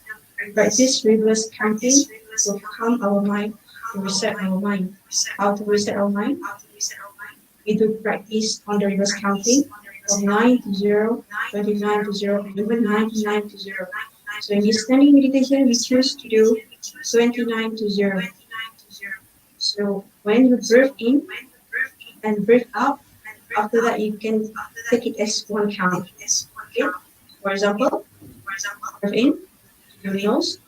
Practice reverse counting to calm our mind, to reset our mind. How to reset our mind? We do practice on the reverse counting from 9 to 0, 29 to 0, and even 99 to 0. So in this standing meditation, we choose to do 29 to 0. So when you breathe in and breathe out, after that you can take it as one count. Okay? For example, breathe in through your nose,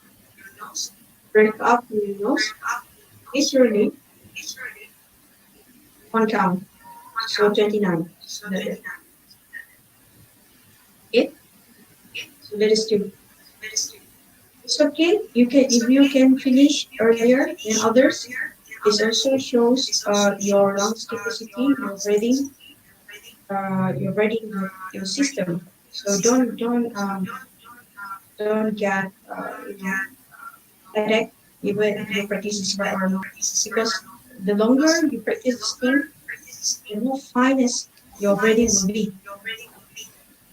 breathe out through your nose, naturally, one count. So 29. Okay? So let us do. It's okay. You can, if you can finish earlier than others. This also shows your lungs capacity, your breathing, your system. So don't get headache even if your practice is right or not, because the longer you practice this thing, the more finest your breathing will be.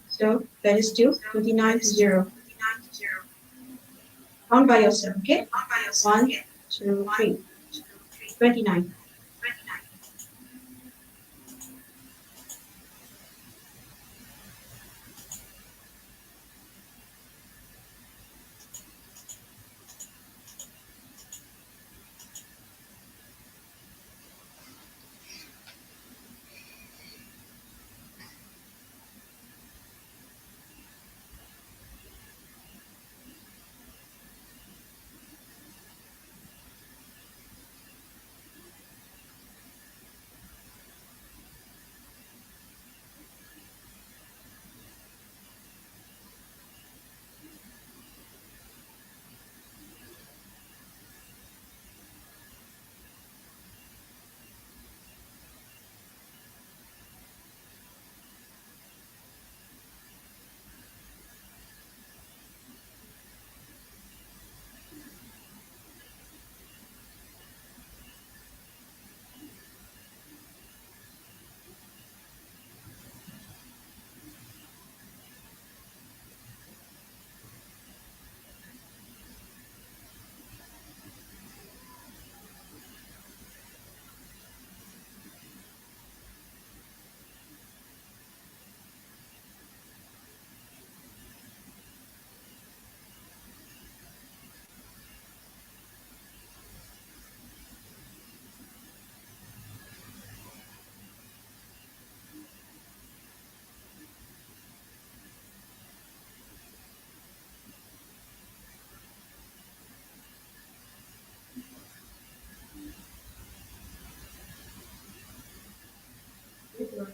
So that is still 29 to 0. Count by yourself, okay? 1, 2, 3. 29.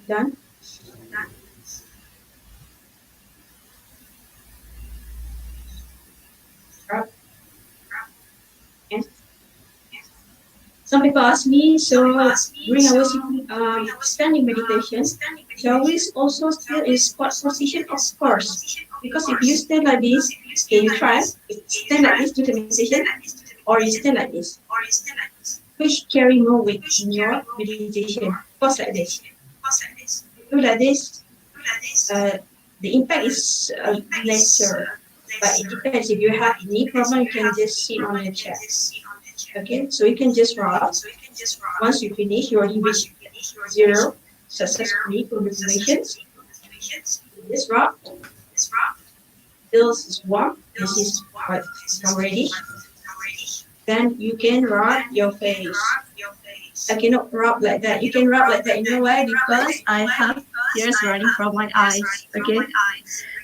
Done? Yes. Some people ask me, so during our standing meditation, shall we also still in squat position? Of course. Because if you stand like this, okay, you try, stand like this, do the meditation, or you stand like this. Which carry more weight in your meditation? Of course, like this. Do like this, the impact is lesser. But it depends. If you have knee problem, you can just sit on the chair. Okay, so you can just rock. Once you finish, you already reach 0 successfully congratulations. This rock feels is warm. This is what already. Then you can rub your face. I cannot rub like that. You can rub like that. You know why? Because I have tears running from my eyes. Okay,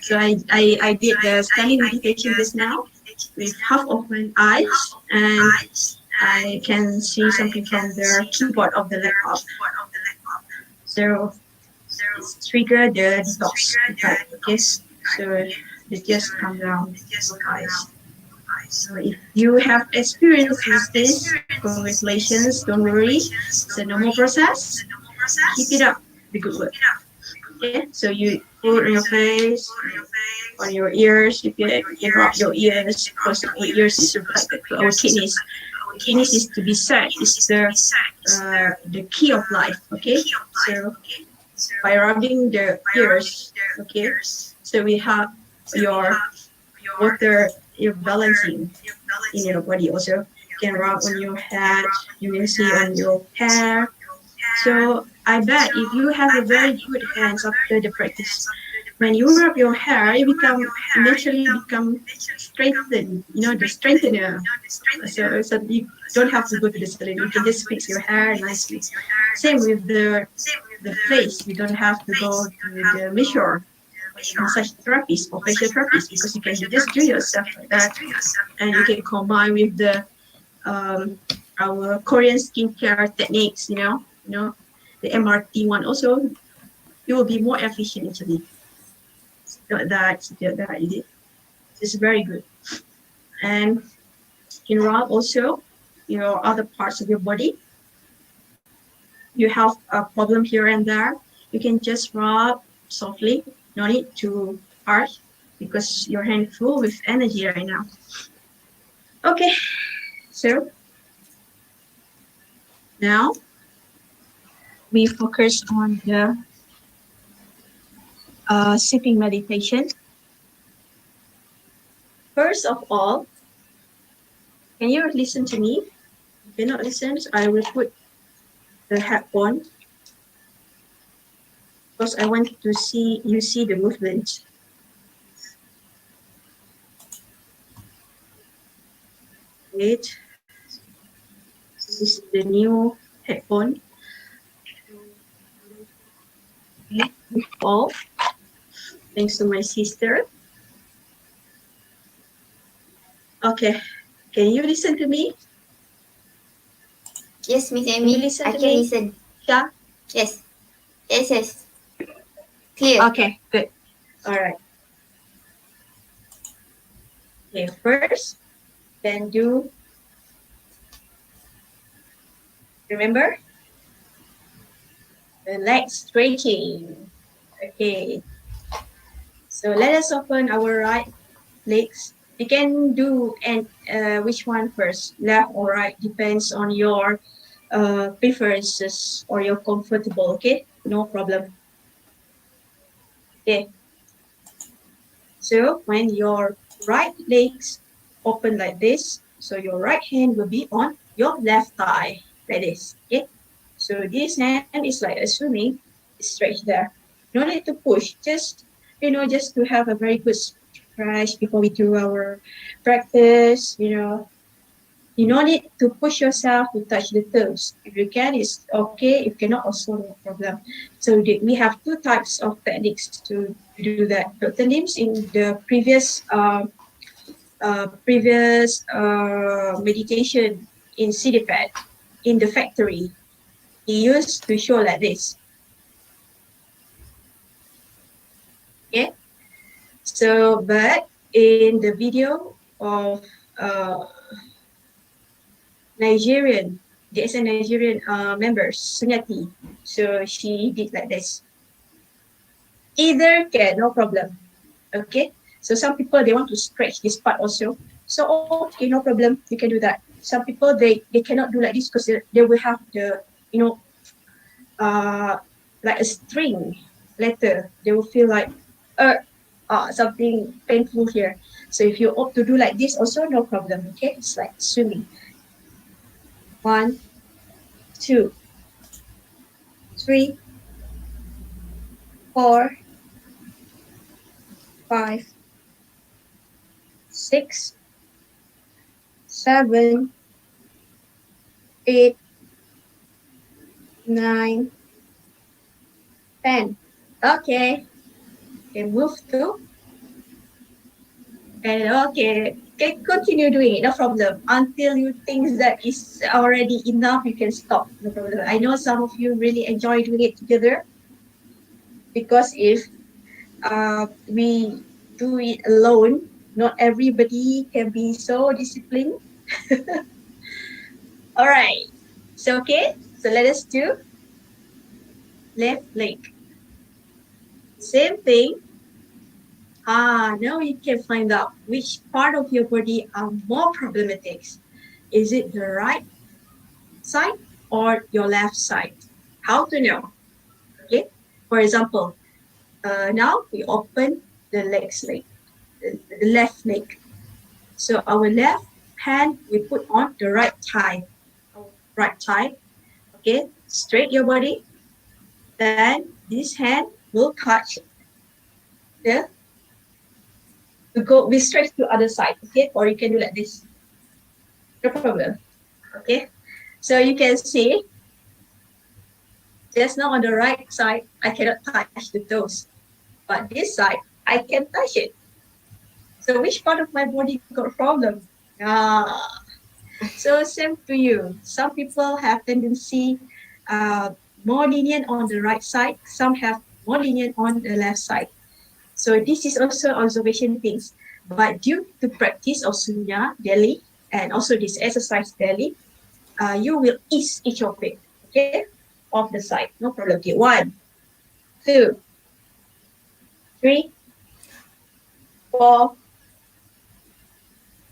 so I did the standing meditation just now with half of my eyes, and I can see something from the keyboard of the laptop. So it's trigger the detox effect. Okay, so it just come down my eyes. So if you have experienced this, congratulations, don't worry. It's a normal process. Keep it up, the good work. Okay, so you put on your face, on your ears, you can rub your ears because our ears is reflected to our kidneys. Kidneys is to be said is the key of life. Okay, so by rubbing the ears, okay, so we have your water, your balancing in your body. Also, you can rub on your head, you can see on your hair. So I bet if you have a very good hands after the practice, when you rub your hair, it become naturally become straightened. You know the strengthener. So you don't have to go to the salon. You can just fix your hair nicely. Same with the face. You don't have to go to the masseur, massage therapist or facial therapist because you can just do yourself like that, and you can combine with the um, our Korean skincare techniques. The MRT one also. It will be more efficient actually. That you did. It's very good. And you can rub also your other parts of your body. You have a problem here and there. You can just rub softly. No need to harsh because your hand full with energy right now. Okay, so now we focus on the sitting meditation. First of all, can you listen to me? If you cannot listen, I will put the headphone because I want to see the movement. Wait, this is the new headphone. All thanks to my sister. Okay, can you listen to me? Yes, Miss Can you Amy, listen I to can me? listen. Yeah. Yes, yes, yes. Clear. Okay, good. All right. Okay, first, then do remember the leg stretching. Okay, so let us open our right legs. You can do and which one first, left or right, depends on your preferences or your comfortable. Okay, no problem. Okay, so when your right legs open like this, so your right hand will be on your left thigh like this. Okay, so this hand is like assuming stretch there. No need to push, just to have a very good stretch before we do our practice. You no need to push yourself to touch the toes. If you can, it's okay. If cannot, also no problem. So we have two types of techniques to do that. Dr. Nims in the previous meditation in CDPAD in the factory, he used to show like this. Okay, so but in the video of uh, Nigerian, there's a Nigerian member, Sunyati. So she did like this. Either can, no problem. Okay. So some people they want to stretch this part also. So okay, no problem. You can do that. Some people they cannot do like this because they will have the you know uh like a string letter. They will feel like uh something painful here. So if you opt to do like this also no problem. Okay, it's like swimming. 1, 2, 3, 4, 5, 6, 7, 8, 9, 10. Okay, can move to and okay, can continue doing it, no problem. Until you think that is already enough, you can stop. No problem. I know some of you really enjoy doing it together because if we do it alone, Not everybody can be so disciplined. All right. So, okay. So let us do left leg. Same thing. Now you can find out which part of your body are more problematic. Is it the right side or your left side? How to know? Okay. For example, now we open the the left leg. So our left hand we put on the right thigh. Right thigh. Okay. Straight your body. Then this hand will touch the we stretch to other side. Okay. Or you can do like this. No problem. Okay. So you can see just now on the right side, I cannot touch the toes. But this side, I can touch it. So which part of my body got problem? Ah, so same to you. Some people have tendency more lenient on the right side. Some have more lenient on the left side. So this is also observation things. But due to practice of Sunya daily and also this exercise daily, you will ease each of it. Okay, off the side, no problem. Okay, 1, 2, 3, 4,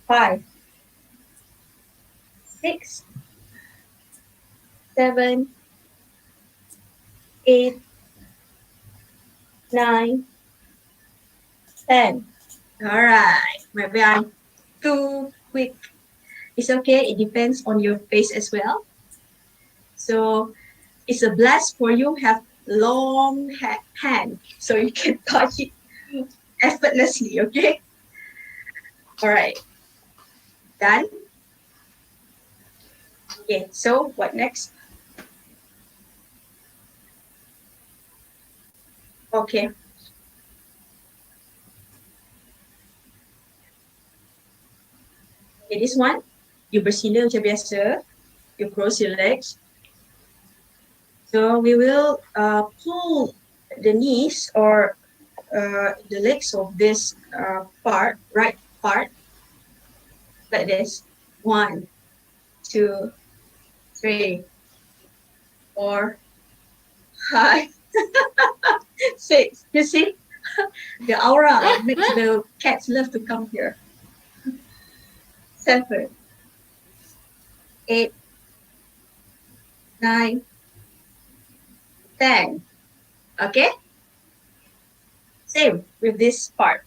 5, 6, 7, 8, 9, 10. All right. Maybe I'm too quick. It's okay. It depends on your pace as well. So it's a blast for you have long hand so you can touch it effortlessly. Okay. All right. Done. Okay. So what next? Okay. Okay, this one, you bersila macam biasa. You cross your legs. So we will pull the knees or the legs of this right part, like this. 1, 2, 3, 4, 5, 6. You see, the aura makes the cats love to come here. 7, 8, 9, 10. Okay. Same with this part.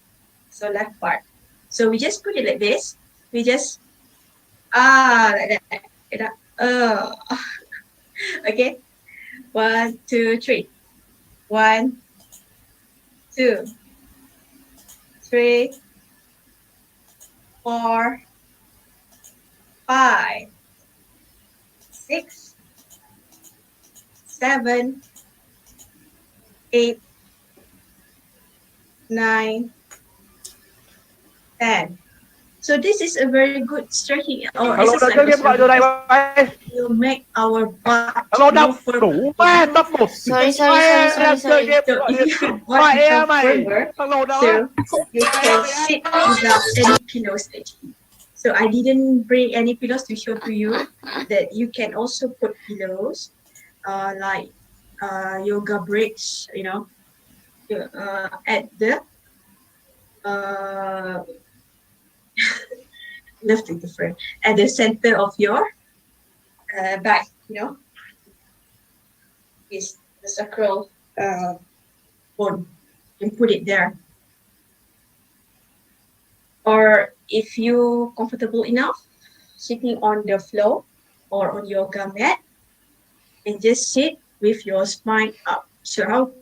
So left part. So we just put it like this. We just like that. Like that. Okay. 1, 2, 3. 1, 2, 3, 4, 5, 6, 7, 8, 9, 10. So this is a very good stretching or Alo, exercise chơi game also gọi từ này because mày. it will make our butt Alo, more đọc firmer. đủ mẹ tập một. Sorry. Mày đang chơi game So gọi if điện your điện butt thoại become mày. firmer, Alo đó. so you can sit without any pillows actually. So I didn't bring any pillows to show to you that you can also put pillows like yoga bricks, at the uh, left and different at the center of your back, is the sacral bone. You put it there. Or if you comfortable enough, sitting on the floor or on yoga mat, and just sit with your spine up. So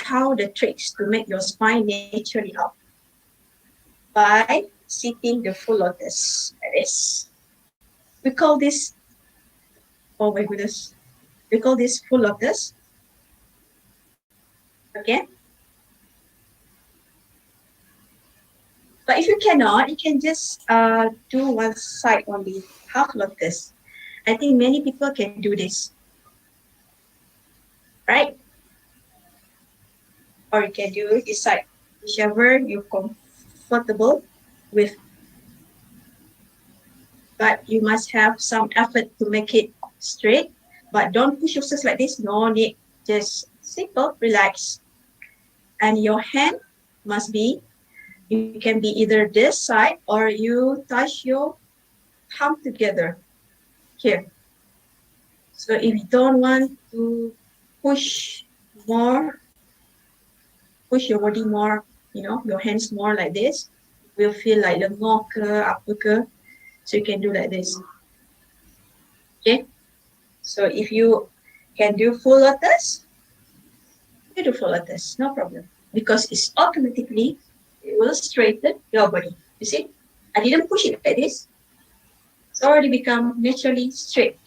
how the tricks to make your spine naturally up by sitting the full lotus like this. We call this, oh my goodness, we call this full lotus. Okay. But if you cannot, you can just do one side only, half lotus. I think many people can do this, right? Or you can do this side, whichever you're comfortable. with, but you must have some effort to make it straight. But don't push yourself like this. No need. Just simple, relax. And your hand must be, you can be either this side or you touch your palm together here. So if you don't want to push more, push your body more, your hands more like this, will feel like lengok ke, apa ke. So you can do like this. Okay. So if you can do full lotus, you do full lotus, no problem. Because it's automatically, it will straighten your body. You see? I didn't push it like this. It's already become naturally straight.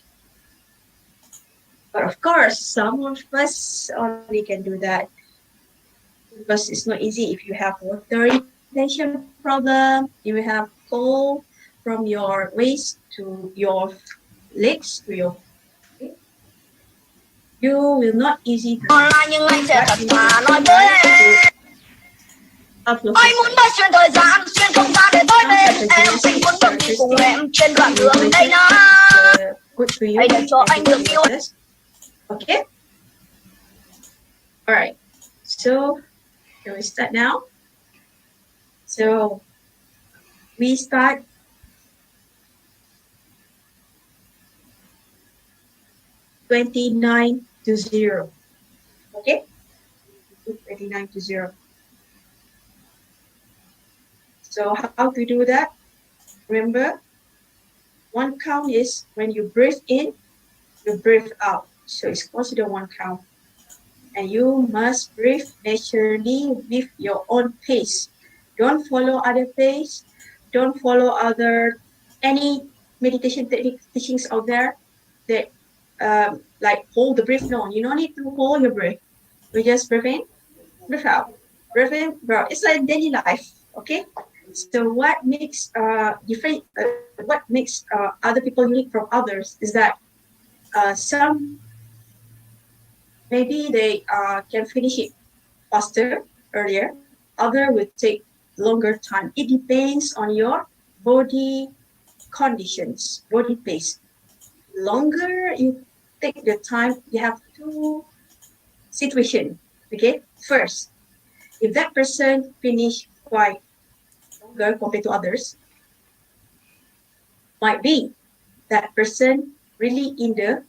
But of course, some of us only can do that because it's not easy. If you have water retention problem, you will have cold from your waist to your legs to your feet, you will not easy to Nhưng anh sẽ thật thà nói với em Anh muốn bay xuyên thời gian, xuyên không gian để tới bên em. Anh muốn được đi cùng em trên đoạn đường đầy nắng. Hãy để cho anh được yêu em. Okay. All right. So can we start now? So we start (29 to 0). Okay. 29 to 0. So how to do that? Remember, one count is when you breathe in, you breathe out. So it's considered one count. And you must breathe naturally with your own pace. Don't follow other pace. Don't follow any meditation technique teachings out there that like hold the breath. No, you don't need to hold your breath. We just breathe in, breathe out, breathe in, breathe out. It's like daily life, okay? So what makes different? What makes other people unique from others is that some maybe they can finish it faster, earlier. Other will take longer time. It depends on your body conditions, body pace. Longer you take the time, you have two situations. Okay, first, if that person finish quite longer compared to others, might be that person really in the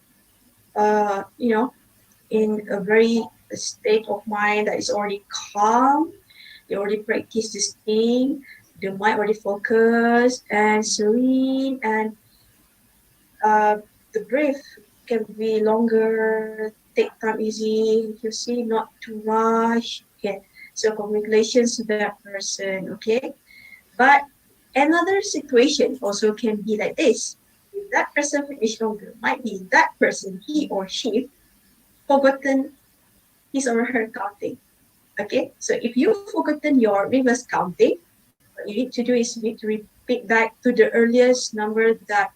in a very state of mind that is already calm. They already practice this thing. The mind already focused and serene, and the breath can be longer. Take time easy. You see, not too rush. Okay. So congratulations to that person. Okay. But another situation also can be like this. If that person finish longer, might be that person, he or she, forgotten his or her counting. Okay, so if you've forgotten your reverse counting, what you need to do is you need to repeat back to the earliest number that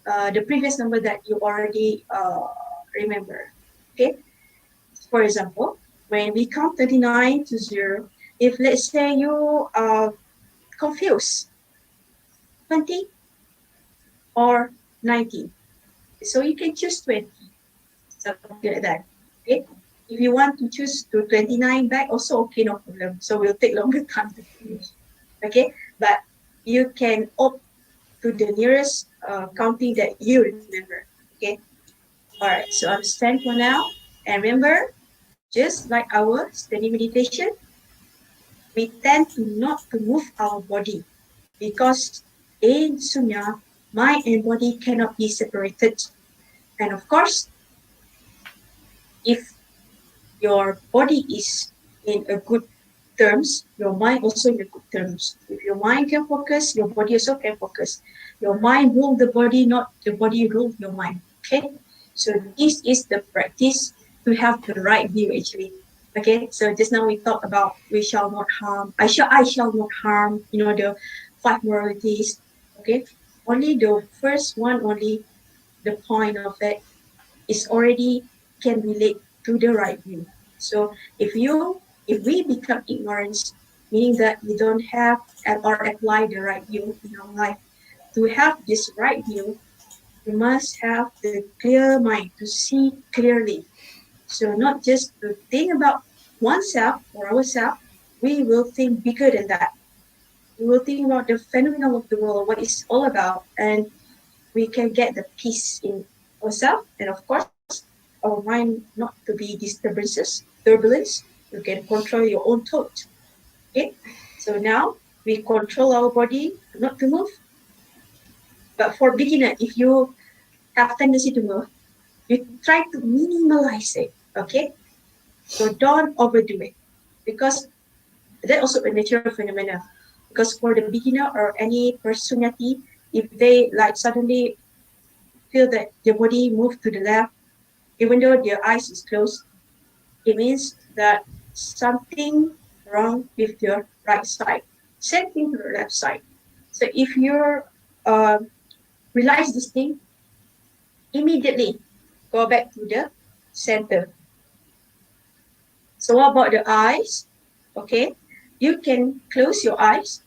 the previous number that you already remember. Okay, for example, when we count 39 to 0, if let's say you confuse 20 or 19, so you can choose 20, something like that. Okay. If you want to choose to 29 back, also okay, no problem. So we'll take longer time to finish. Okay, but you can opt to the nearest counting that you remember. Okay. All right. So understand for now, and remember, just like our steady meditation, we tend to not to move our body because in Sunya, mind and body cannot be separated. And of course, if your body is in a good terms, your mind also in a good terms. If your mind can focus, your body also can focus. Your mind rule the body, not the body rule your mind. Okay, so this is the practice to have the right view actually. Okay, so just now we talked about we shall not harm. I shall not harm. The 5 moralities. Okay, only the first one, only the point of it is already can relate to the right view. So if we become ignorant meaning that you don't have or apply the right view in your life. To have this right view, you must have the clear mind to see clearly. So not just to think about oneself or ourselves, we will think bigger than that. We will think about the phenomenon of the world, what it's all about, and we can get the peace in ourselves, and of course, our mind not to be disturbances, turbulence. You can control your own thought. Okay, so now we control our body not to move. But for beginner, if you have tendency to move, you try to minimalize it. Okay, so don't overdo it because that also a natural phenomena. Because for the beginner or any personality, if they like suddenly feel that their body move to the left, even though their eyes is closed, it means that something wrong with your right side. Same thing to the left side. So if you uh, realize this thing, immediately go back to the center. So what about the eyes? Okay, you can close your eyes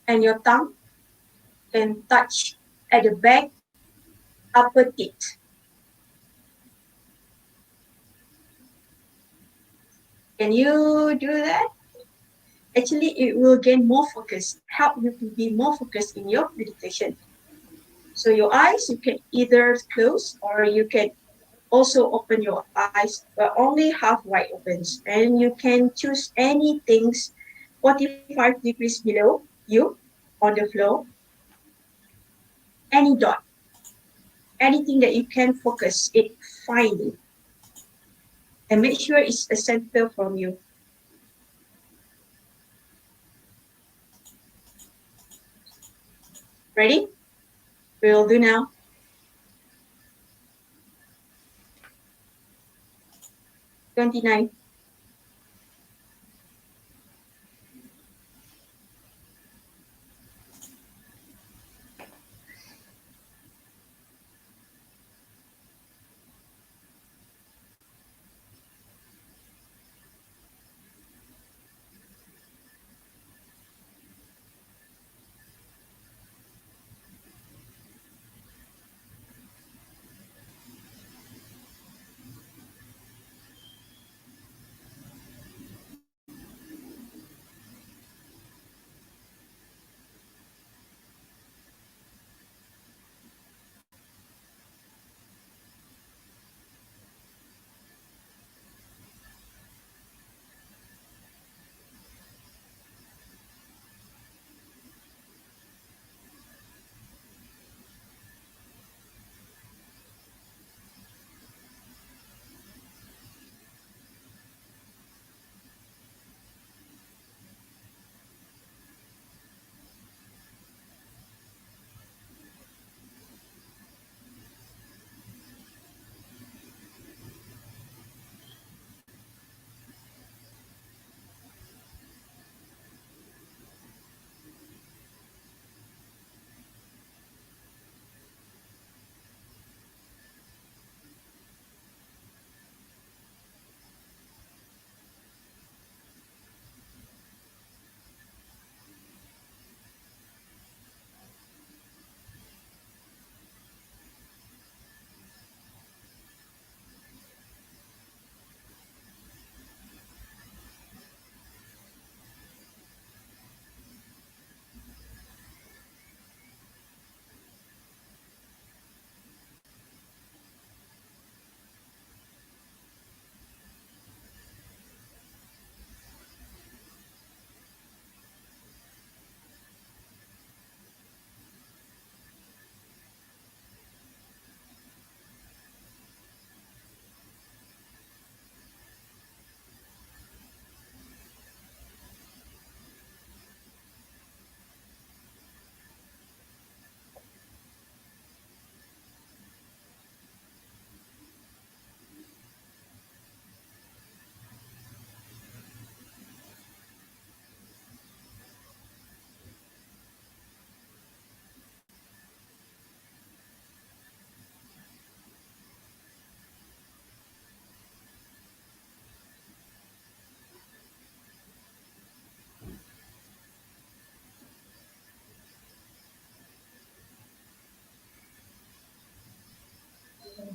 and your tongue can touch at the back upper teeth. Can you do that? Actually, it will gain more focus, help you to be more focused in your meditation. So your eyes, you can either close or you can also open your eyes, but only half wide opens. And you can choose any things 45 degrees below you on the floor, any dot, anything that you can focus it finely. And make sure it's a center from you. Ready? We'll do now. 29.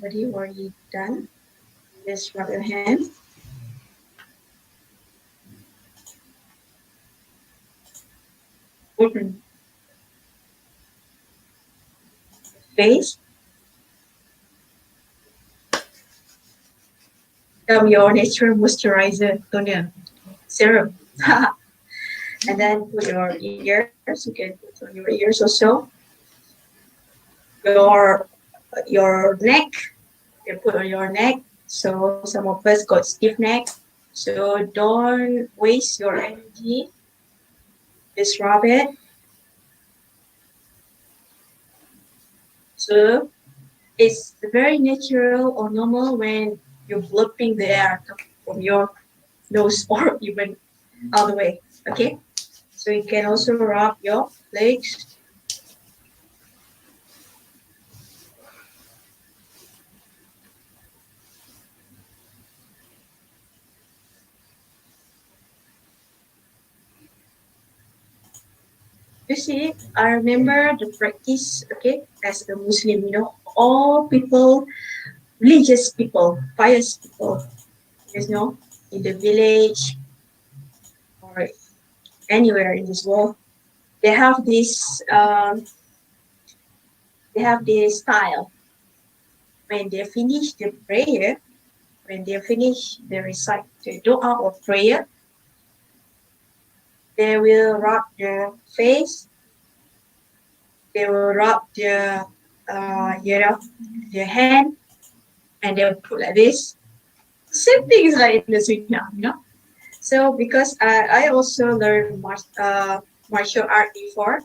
Everybody already done? Just rub your hand. Open. Face. Become your natural moisturizer toner serum. And then put your ears. You can put on your ears also. Your neck. You put on your neck. So some of us got stiff neck. So don't waste your energy. Just rub it. So it's very natural or normal when you're blurping the air from your nose or even all the way. Okay. So you can also rub your legs. You see, I remember the practice, okay, as a Muslim, all people, religious people, pious people, in the village or anywhere in this world, they have this style. When they finish the prayer, when they finish the recite the dua or prayer, they will rub their face, they will rub their their hand, and they'll put like this. Same thing is like in the Sunya. So because I also learned martial art before,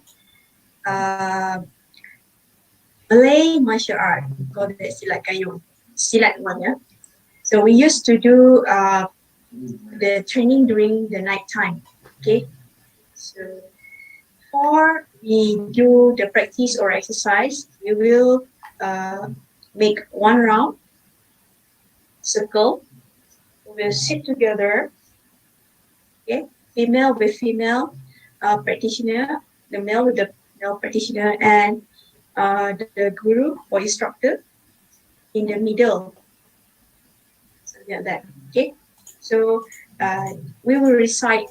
Malay martial art, we call it silat kayu, silat one, yeah. So we used to do the training during the night time. Okay, so before we do the practice or exercise, we will make one round circle. We will sit together. Okay, female with female practitioner, the male with the male practitioner, and the guru or instructor in the middle. Something like that. Okay, so we will recite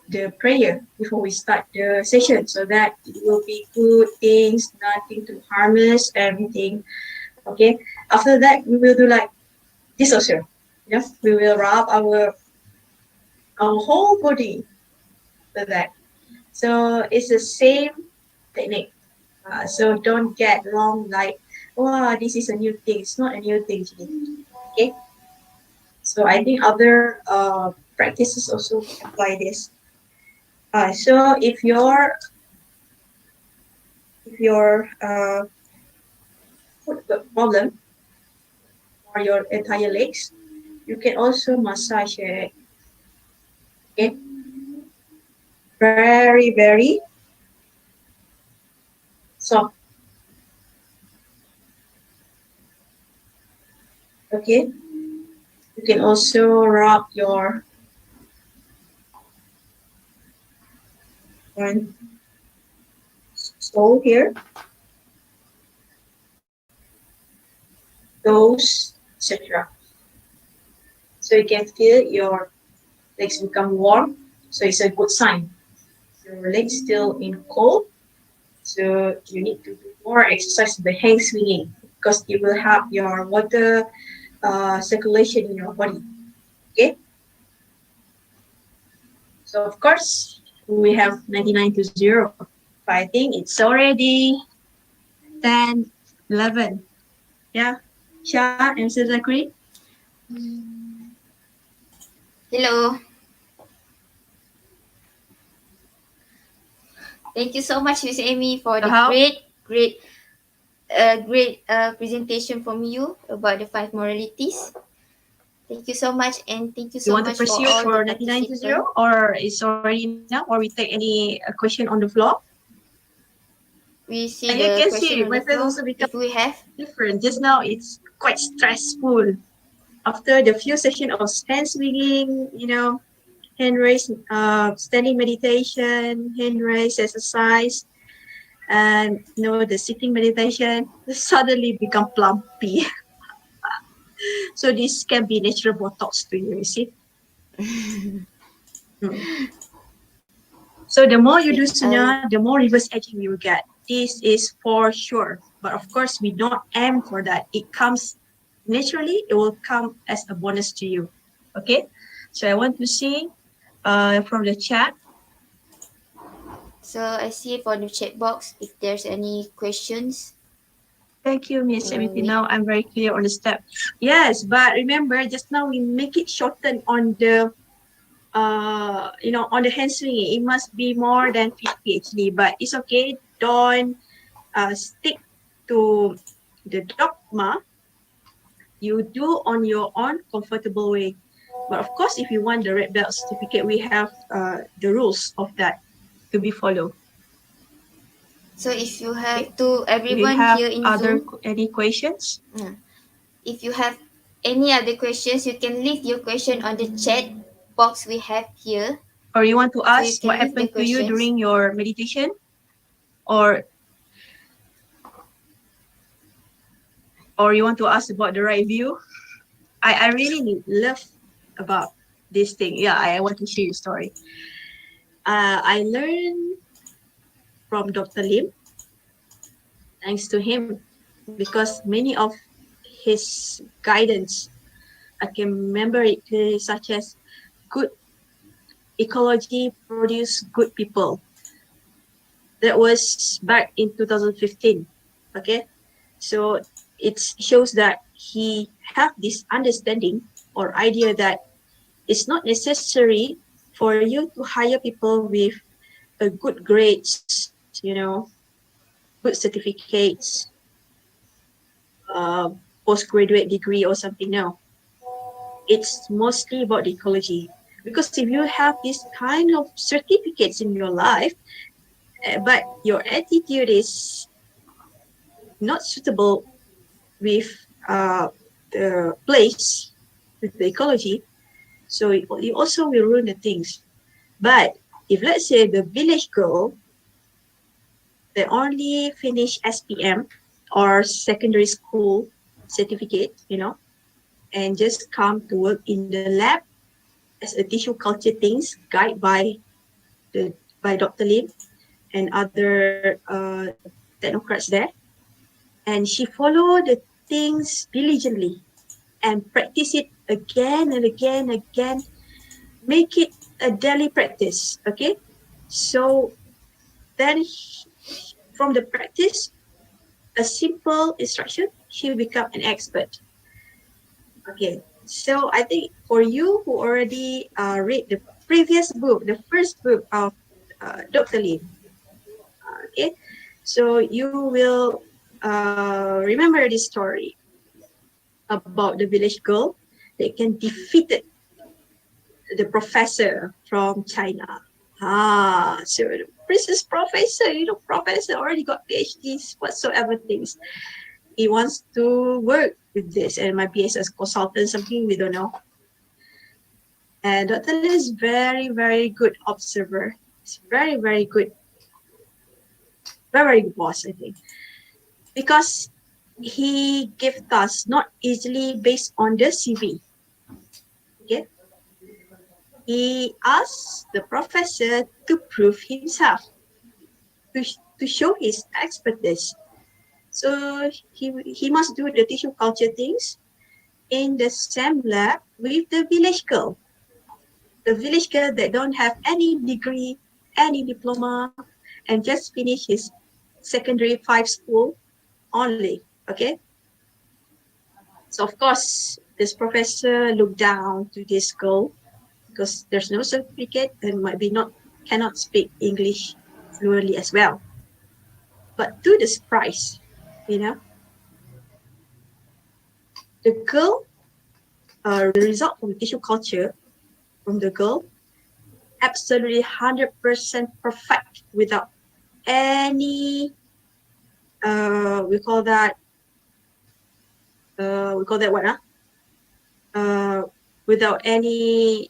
the prayer before we start the session so that it will be good things, nothing to harm us, everything. Okay, after that we will do like this also. We will rub our whole body like that. So it's the same technique. So don't get wrong like, wow, this is a new thing. It's not a new thing. Okay. So I think other practices also apply this. So if your foot problem or your entire legs, you can also massage it. Okay. Very, very soft. Okay. You can also rub your one sole here, toes, etc. So you can feel your legs become warm. So it's a good sign. Your legs still in cold. So you need to do more exercise with the hand swinging because it will have your water circulation in your body. Okay. So of course we have 99 to 0. But I think it's already 10, 11. Yeah. Shah and Mr. Zakri. Hello. Thank you so much, Miss Amy, for the great presentation from you about the 5 moralities. Thank you so much, and thank you so You want much to pursue for all for the 99 to 0, participants. or it's already enough, or we take any question on the floor? We see And you the can question see on my the face floor also become if we have. different. Just now it's quite stressful. After the few sessions of hand swinging, hand raise, standing meditation, hand raise exercise, and the sitting meditation suddenly become plumpy. So this can be natural Botox to you see. So the more you do Sunya, the more reverse aging you will get. This is for sure. But of course, we don't aim for that. It comes naturally. It will come as a bonus to you. Okay. So I want to see from the chat. So I see for the chat box if there's any questions. Thank you, Miss MVP. wait. Now I'm very clear on the step. Yes, but remember, just now we make it shorten on the on the hand swinging. It must be more than 50 actually, but it's okay. Don't stick to the dogma. You do on your own comfortable way. But of course, if you want the red belt certificate, we have the rules of that to be followed. So if you have to We everyone have here in other Zoom, any questions? if you have any other questions, you can leave your question on the chat box we have here. Or you want to So you ask can what leave the happened to you questions. during your meditation? Or you want to ask about the right view? I really love about this thing. Yeah, I want to share your story. I learned from Dr. Lim, thanks to him, because many of his guidance, I can remember it clearly, such as good ecology produce good people. That was back in 2015. Okay, so it shows that he have this understanding or idea that it's not necessary for you to hire people with a good grades, good certificates, postgraduate degree or something. No, it's mostly about the ecology. Because if you have this kind of certificates in your life, but your attitude is not suitable with the place, with the ecology, so you also will ruin the things. But if let's say the village girl, they only finish SPM or secondary school certificate, and just come to work in the lab as a tissue culture things guided by Dr. Lim and other technocrats there. And she followed the things diligently and practice it again and again and again, make it a daily practice. Okay, so then from the practice, a simple instruction, she become an expert. Okay, so I think for you who already read the previous book, the first book of Dr. Lim, okay, so you will remember this story about the village girl that can defeat the professor from China. So the princess professor, professor already got PhDs, whatsoever things. He wants to work with this and might be as a consultant, something we don't know. And Dr. Lee is very, very good observer. He's very, very good, very good boss, I think. Because he gives tasks not easily based on the CV. Okay? He asks the professor to prove himself, to show his expertise. So he must do the tissue culture things in the same lab with the village girl. The village girl that don't have any degree, any diploma, and just finish his secondary 5 school only. Okay. So of course, this professor looked down to this girl because there's no certificate and might be cannot speak English fluently as well. But to the surprise, the girl, the result from tissue culture from the girl, absolutely 100% perfect without any, we call that what? Without any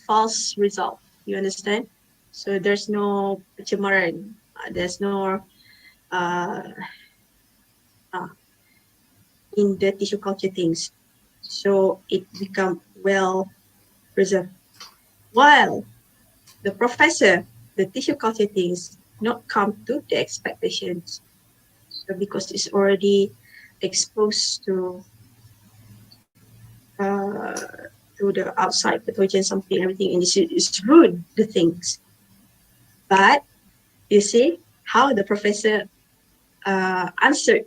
false result. You understand? So there's no pencemaran, there's no in the tissue culture things. so it become well preserved. While the professor, the tissue culture things not come to the expectations. So because it's already exposed uh, to the outside pathogen, something, everything, and it's ruined the things. But you see how the professor answered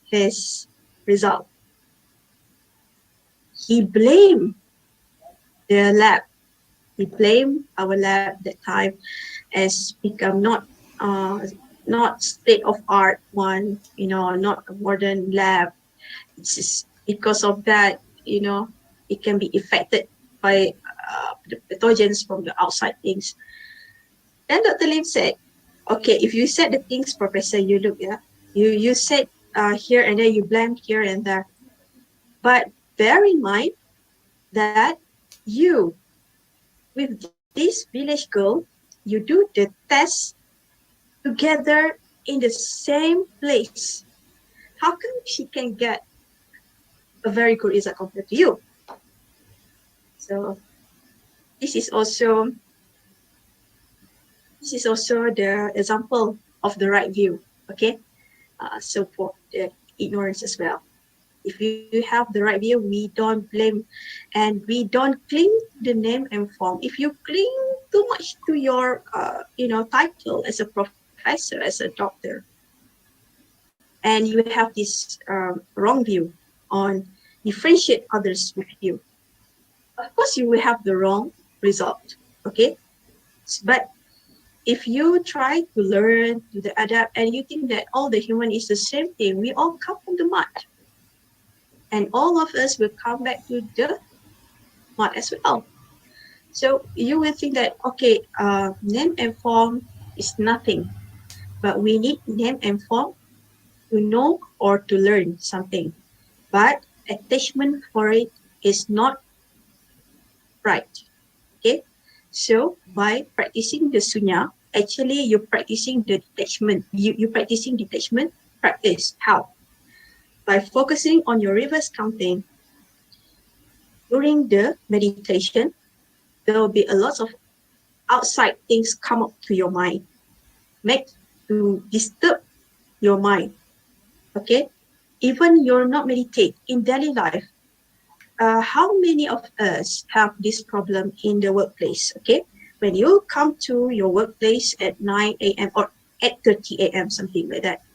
his result. He blamed the lab. He blamed our lab that time as become not state of art one, not a modern lab. It's just because of that, it can be affected by the pathogens from the outside things. Then Dr. Lim said, okay, if you said the things, Professor, you look, yeah, you said here and there, you blamed here and there. But bear in mind that you, with this village girl, you do the test together in the same place. How come she can get a very good result compared to you? So this is also the example of the right view. Okay, so for the ignorance as well. If you have the right view, we don't blame and we don't cling to the name and form. If you cling too much to your title as a professor, as a doctor, and you have this wrong view on differentiate others with you, of course you will have the wrong result. Okay, but if you try to learn, to the adapt, and you think that all the human is the same thing, we all come from the mud. And all of us will come back to the mud as well. So you will think that, okay, name and form is nothing, but we need name and form to know or to learn something. But attachment for it is not right. Okay, so by practicing the Sunya, actually you're practicing the detachment. You're practicing detachment practice. How? By focusing on your reverse counting during the meditation, there will be a lot of outside things come up to your mind, make to disturb your mind. Okay, even you're not meditate in daily life. How many of us have this problem in the workplace? Okay, when you come to your workplace at 9 a.m. or 8:30 a.m., something like that,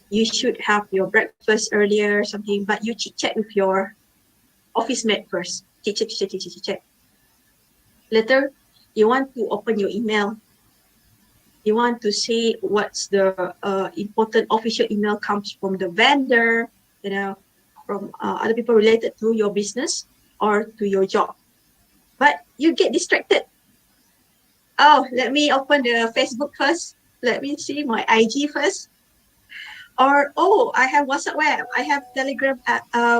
you should have your breakfast earlier, something, but you chit chat with your office mate first. Chit chat. Later, you want to open your email. You want to see what's the important official email comes from the vendor, from other people related to your business or to your job. But you get distracted. Oh, let me open the Facebook first. Let me see my IG first. Or, oh, I have WhatsApp web. I have Telegram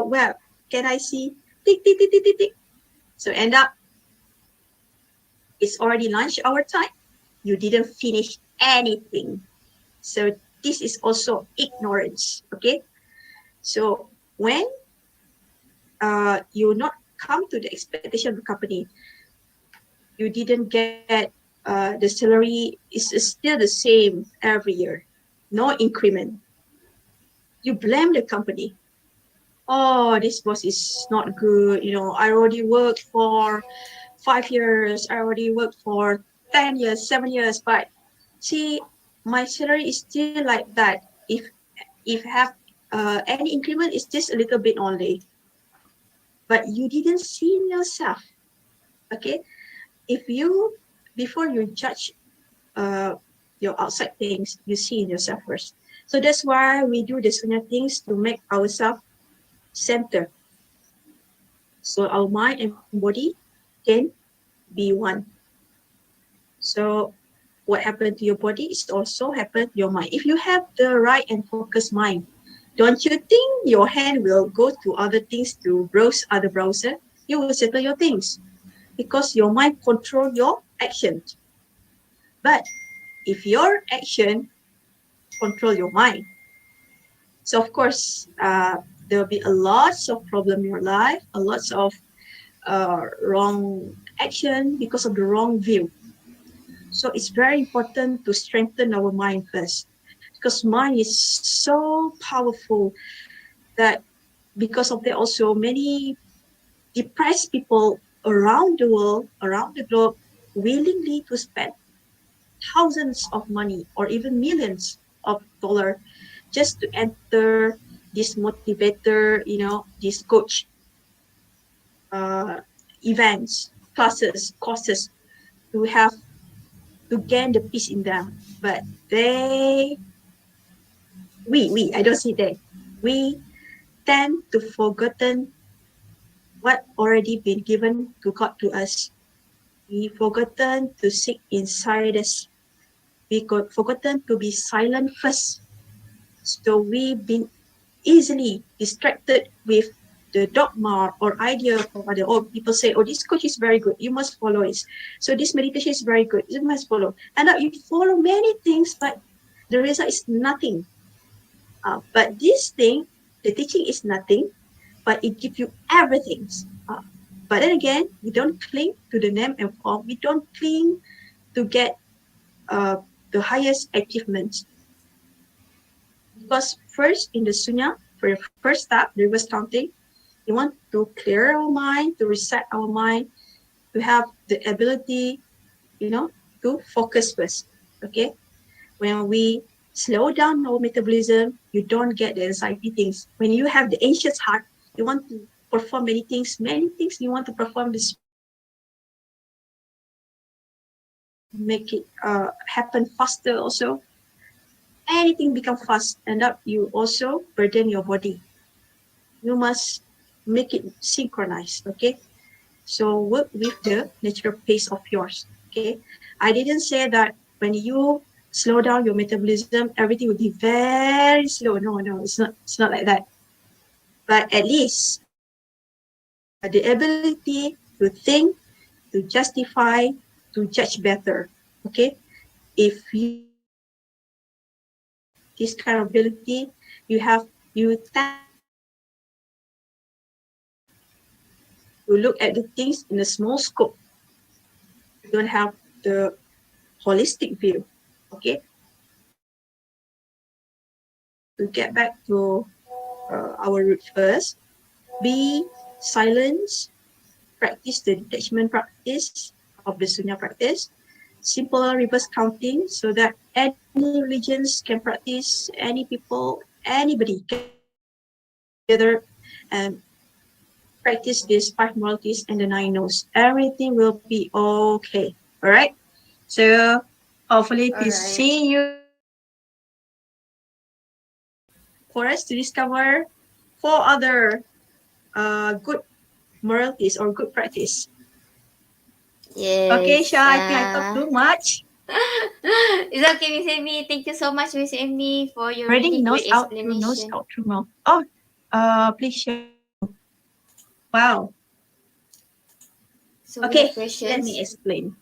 web. Can I see? Tick, tick, tick, tick, tick, tick. So end up, it's already lunch hour time. You didn't finish anything. So this is also ignorance, okay? So when you not come to the expectation of the company, you didn't get the salary is still the same every year, no increment. You blame the company. Oh, this boss is not good. I already worked for 5 years. I already worked for 10 years, 7 years, but see, my salary is still like that. If have any increment, it's just a little bit only. But you didn't see in yourself. Okay, if you before you judge your outside things, you see in yourself first. So that's why we do the Sunya things to make ourselves center. So our mind and body can be one. So what happened to your body is also happened to your mind. If you have the right and focused mind, don't you think your hand will go to other things to browse other browser? You will settle your things because your mind control your action. But if your action control your mind, so of course there'll be a lots of problem in your life, a lots of wrong action because of the wrong view. So it's very important to strengthen our mind first, because mind is so powerful that because of that also many depressed people around the world, around the globe, willingly to spend thousands of money or even millions of dollars just to enter this motivator, this coach events, classes, courses to have to gain the peace in them. But I don't see they, we tend to forgotten what already been given to God to us. We forgotten to seek inside us. We got forgotten to be silent first. So we've been easily distracted with the dogma or idea from other. Or people say, oh, this coach is very good, you must follow it. So this meditation is very good, you must follow. And now you follow many things, but the result is nothing. But this thing, the teaching is nothing, but it gives you everything. But then again, we don't cling to the name and form. We don't cling to get the highest achievements. Because first in the Sunya, for the first step, the reverse counting, you want to clear our mind, to reset our mind, to have the ability, to focus first. Okay? When we slow down our metabolism, you don't get the anxiety things. When you have the anxious heart, you want to perform many things you want to perform this, make it happen faster also. Anything become fast, end up you also burden your body. You must make it synchronized, okay? So work with the natural pace of yours, okay? I didn't say that when you slow down your metabolism, everything will be very slow. No, it's not like that. But at least the ability to think, to justify, to judge better, okay? If you this kind of ability, you tend to look at the things in a small scope. You don't have the holistic view, okay? To get back to our root first, be silent, practice the detachment practice of the Sunya practice, simple reverse counting, so that any religions can practice, any people, anybody can together and practice these 5 moralities and the 9 no's. Everything will be okay. All right. So hopefully to see you for us to discover 4 other good moralities or good practice. Yes. Okay, Sha, I think I talked too much. It's okay, Miss Amy. Thank you so much, Miss Amy, for your Reading really nose great out through nose explanation. out through mouth. Oh, please share. Wow. So we Okay, have questions. let me explain.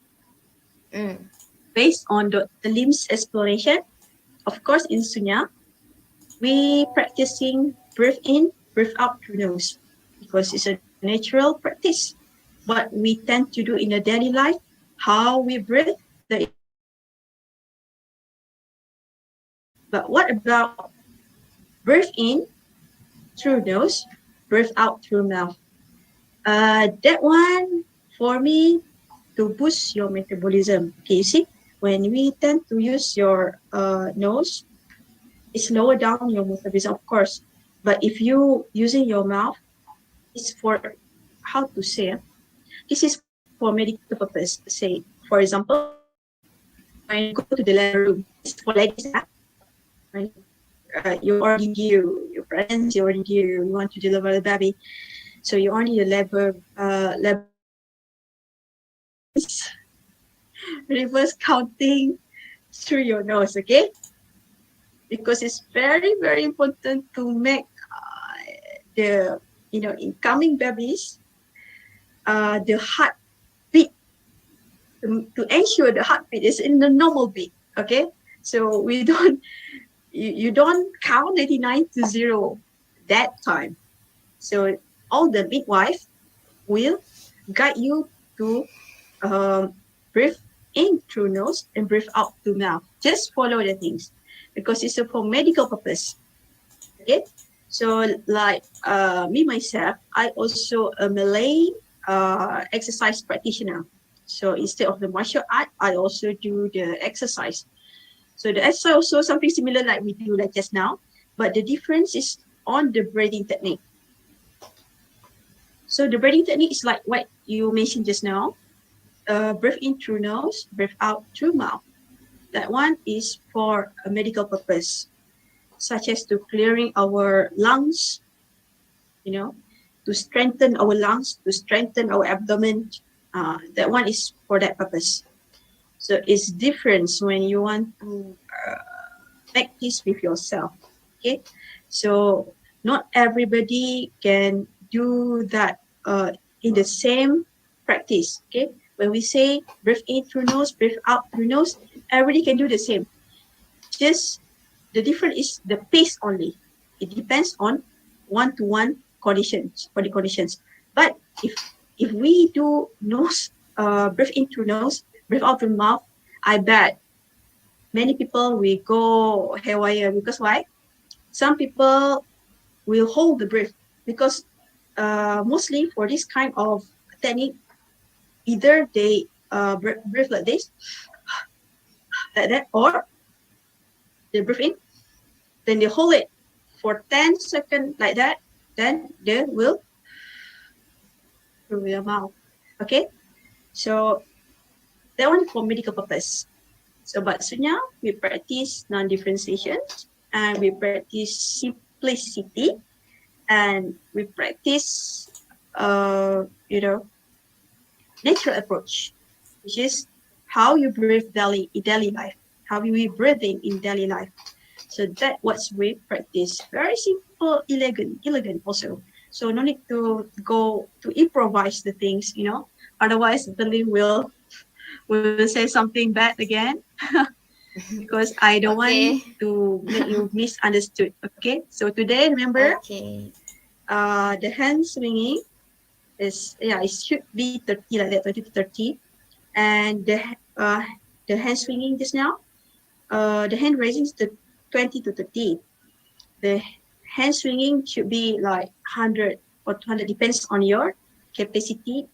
Mm. Based on the limbs exploration, of course, in Sunya, we practicing breathe in, breathe out through nose because it's a natural practice. What we tend to do in a daily life, how we breathe, but what about breathe in through nose, breathe out through mouth? That one for me to boost your metabolism. Okay, you see, when we tend to use your nose, it's lower down your metabolism, of course. But if you using your mouth, it's for how to say. This is for medical purpose. Say, for example, when you go to the labor room, it's for ladies. When you already due, your pregnancy already due, you want to deliver the baby, so you only the labor reverse counting through your nose, okay? Because it's very, very important to make the incoming babies the heart beat, to ensure the heartbeat is in the normal beat, okay? So we don't you don't count 99 to 0. that time. So all the midwife will guide you to breathe in through nose and breathe out through mouth. Just follow the things because it's for medical purpose. Okay. So like me myself, I also a Malay exercise practitioner. So instead of the martial art, I also do the exercise. So the exercise also something similar like we do like just now, but the difference is on the breathing technique. So the breathing technique is like what you mentioned just now. Breathe in through nose, breathe out through mouth. That one is for a medical purpose, such as to clearing our lungs, you know, to strengthen our lungs, to strengthen our abdomen. That one is for that purpose. So it's different when you want to practice with yourself. Okay, so not everybody can do that in the same practice. Okay, when we say breathe in through nose, breathe out through nose, everybody can do the same. Just the difference is the pace only. It depends on one-to-one conditions, body conditions. But if we do nose, breathe in through nose, breathe out through mouth, I bet many people will go haywire because why? Some people will hold the breath because mostly for this kind of technique, either they breathe like this, like that, or they breathe in, then they hold it for 10 seconds like that, then they will through their mouth. Okay, so that one for medical purpose. So but Sunya, we practice non-differentiation and we practice simplicity and we practice natural approach, which is how you breathe in daily life, how we breathing in daily life. So that what we practice. Very simple, elegant also. So no need to go to improvise the things, Otherwise, the link will say something bad again. Because I don't Okay. want to make you misunderstood. Okay. So today, remember, Okay. the hand swinging it should be 30 like that, 20 to 30, and the hand swinging just now, the hand raising is the 20 to 30. The hand swinging should be like 100 or 200, depends on your capacity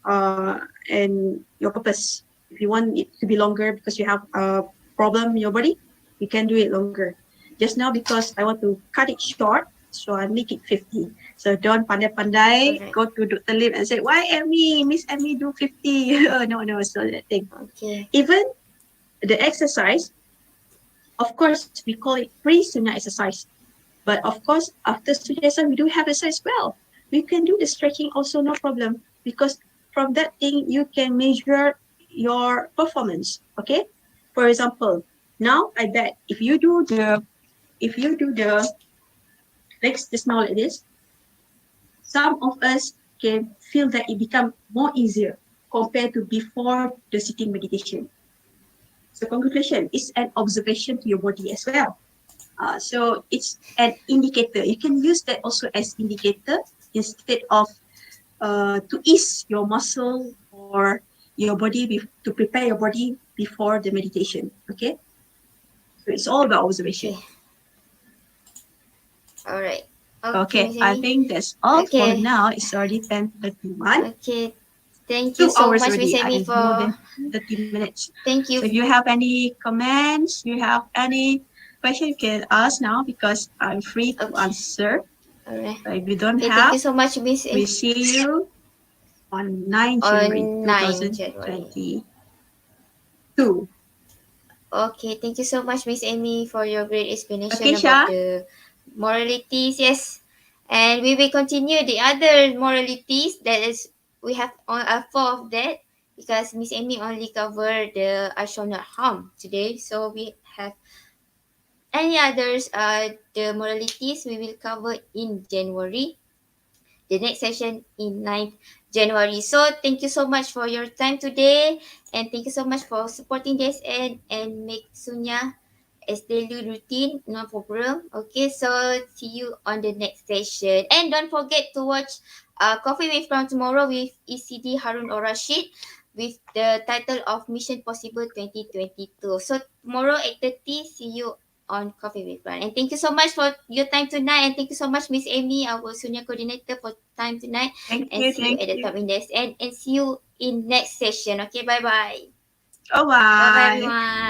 and your purpose. If you want it to be longer because you have a problem in your body, you can do it longer. Just now because I want to cut it short, so I make it 50. So don't pandai-pandai Correct. go to Dr. Lim and say, why Miss Amy do 50? No, so that thing. Okay. Even the exercise, of course, we call it pre-Sunya exercise. But of course, after Sunya exercise, we do have exercise as well. We can do the stretching also, no problem. Because from that thing, you can measure your performance. Okay? For example, now I bet if you do the legs just now like this, some of us can feel that it become more easier compared to before the sitting meditation. So congratulations, it's an observation to your body as well. So it's an indicator. You can use that also as indicator instead of to ease your muscle or your body to prepare your body before the meditation. Okay, so it's all about observation. Okay. All right. Okay, Miss I Amy. think that's all for Okay. now. It's already 10:31. Okay. Thank you 2 so hours much, Miss already. I Amy, have more for. than 30 minutes. Thank you. So if you have any comments, you have any question, you can ask now because I'm free to Okay. answer. All right. So if you don't Okay. Thank have, you so much, Miss we Amy. see you on 9 January On 9 January. 2022. Okay, thank you so much, Miss Amy, for your great explanation Okay, about Shah? the moralities. Yes, and we will continue the other moralities. That is, we have on 4 of that because Miss Amy only covered the I shall not harm today. So we have any others. The moralities we will cover in January. The next session in 9th January. So thank you so much for your time today, and thank you so much for supporting this and make Sunya as daily routine, no problem. Okay, so see you on the next session. And don't forget to watch Coffee with Brown tomorrow with ECD Harun or Rashid with the title of Mission Possible 2022. So tomorrow 8:30, see you on Coffee with Brown. And thank you so much for your time tonight. And thank you so much, Miss Amy, our Sunya coordinator, for time tonight. Thank And you. see you at the top index. And see you in next session. Okay, bye-bye. Oh, Bye-bye, bye. everyone.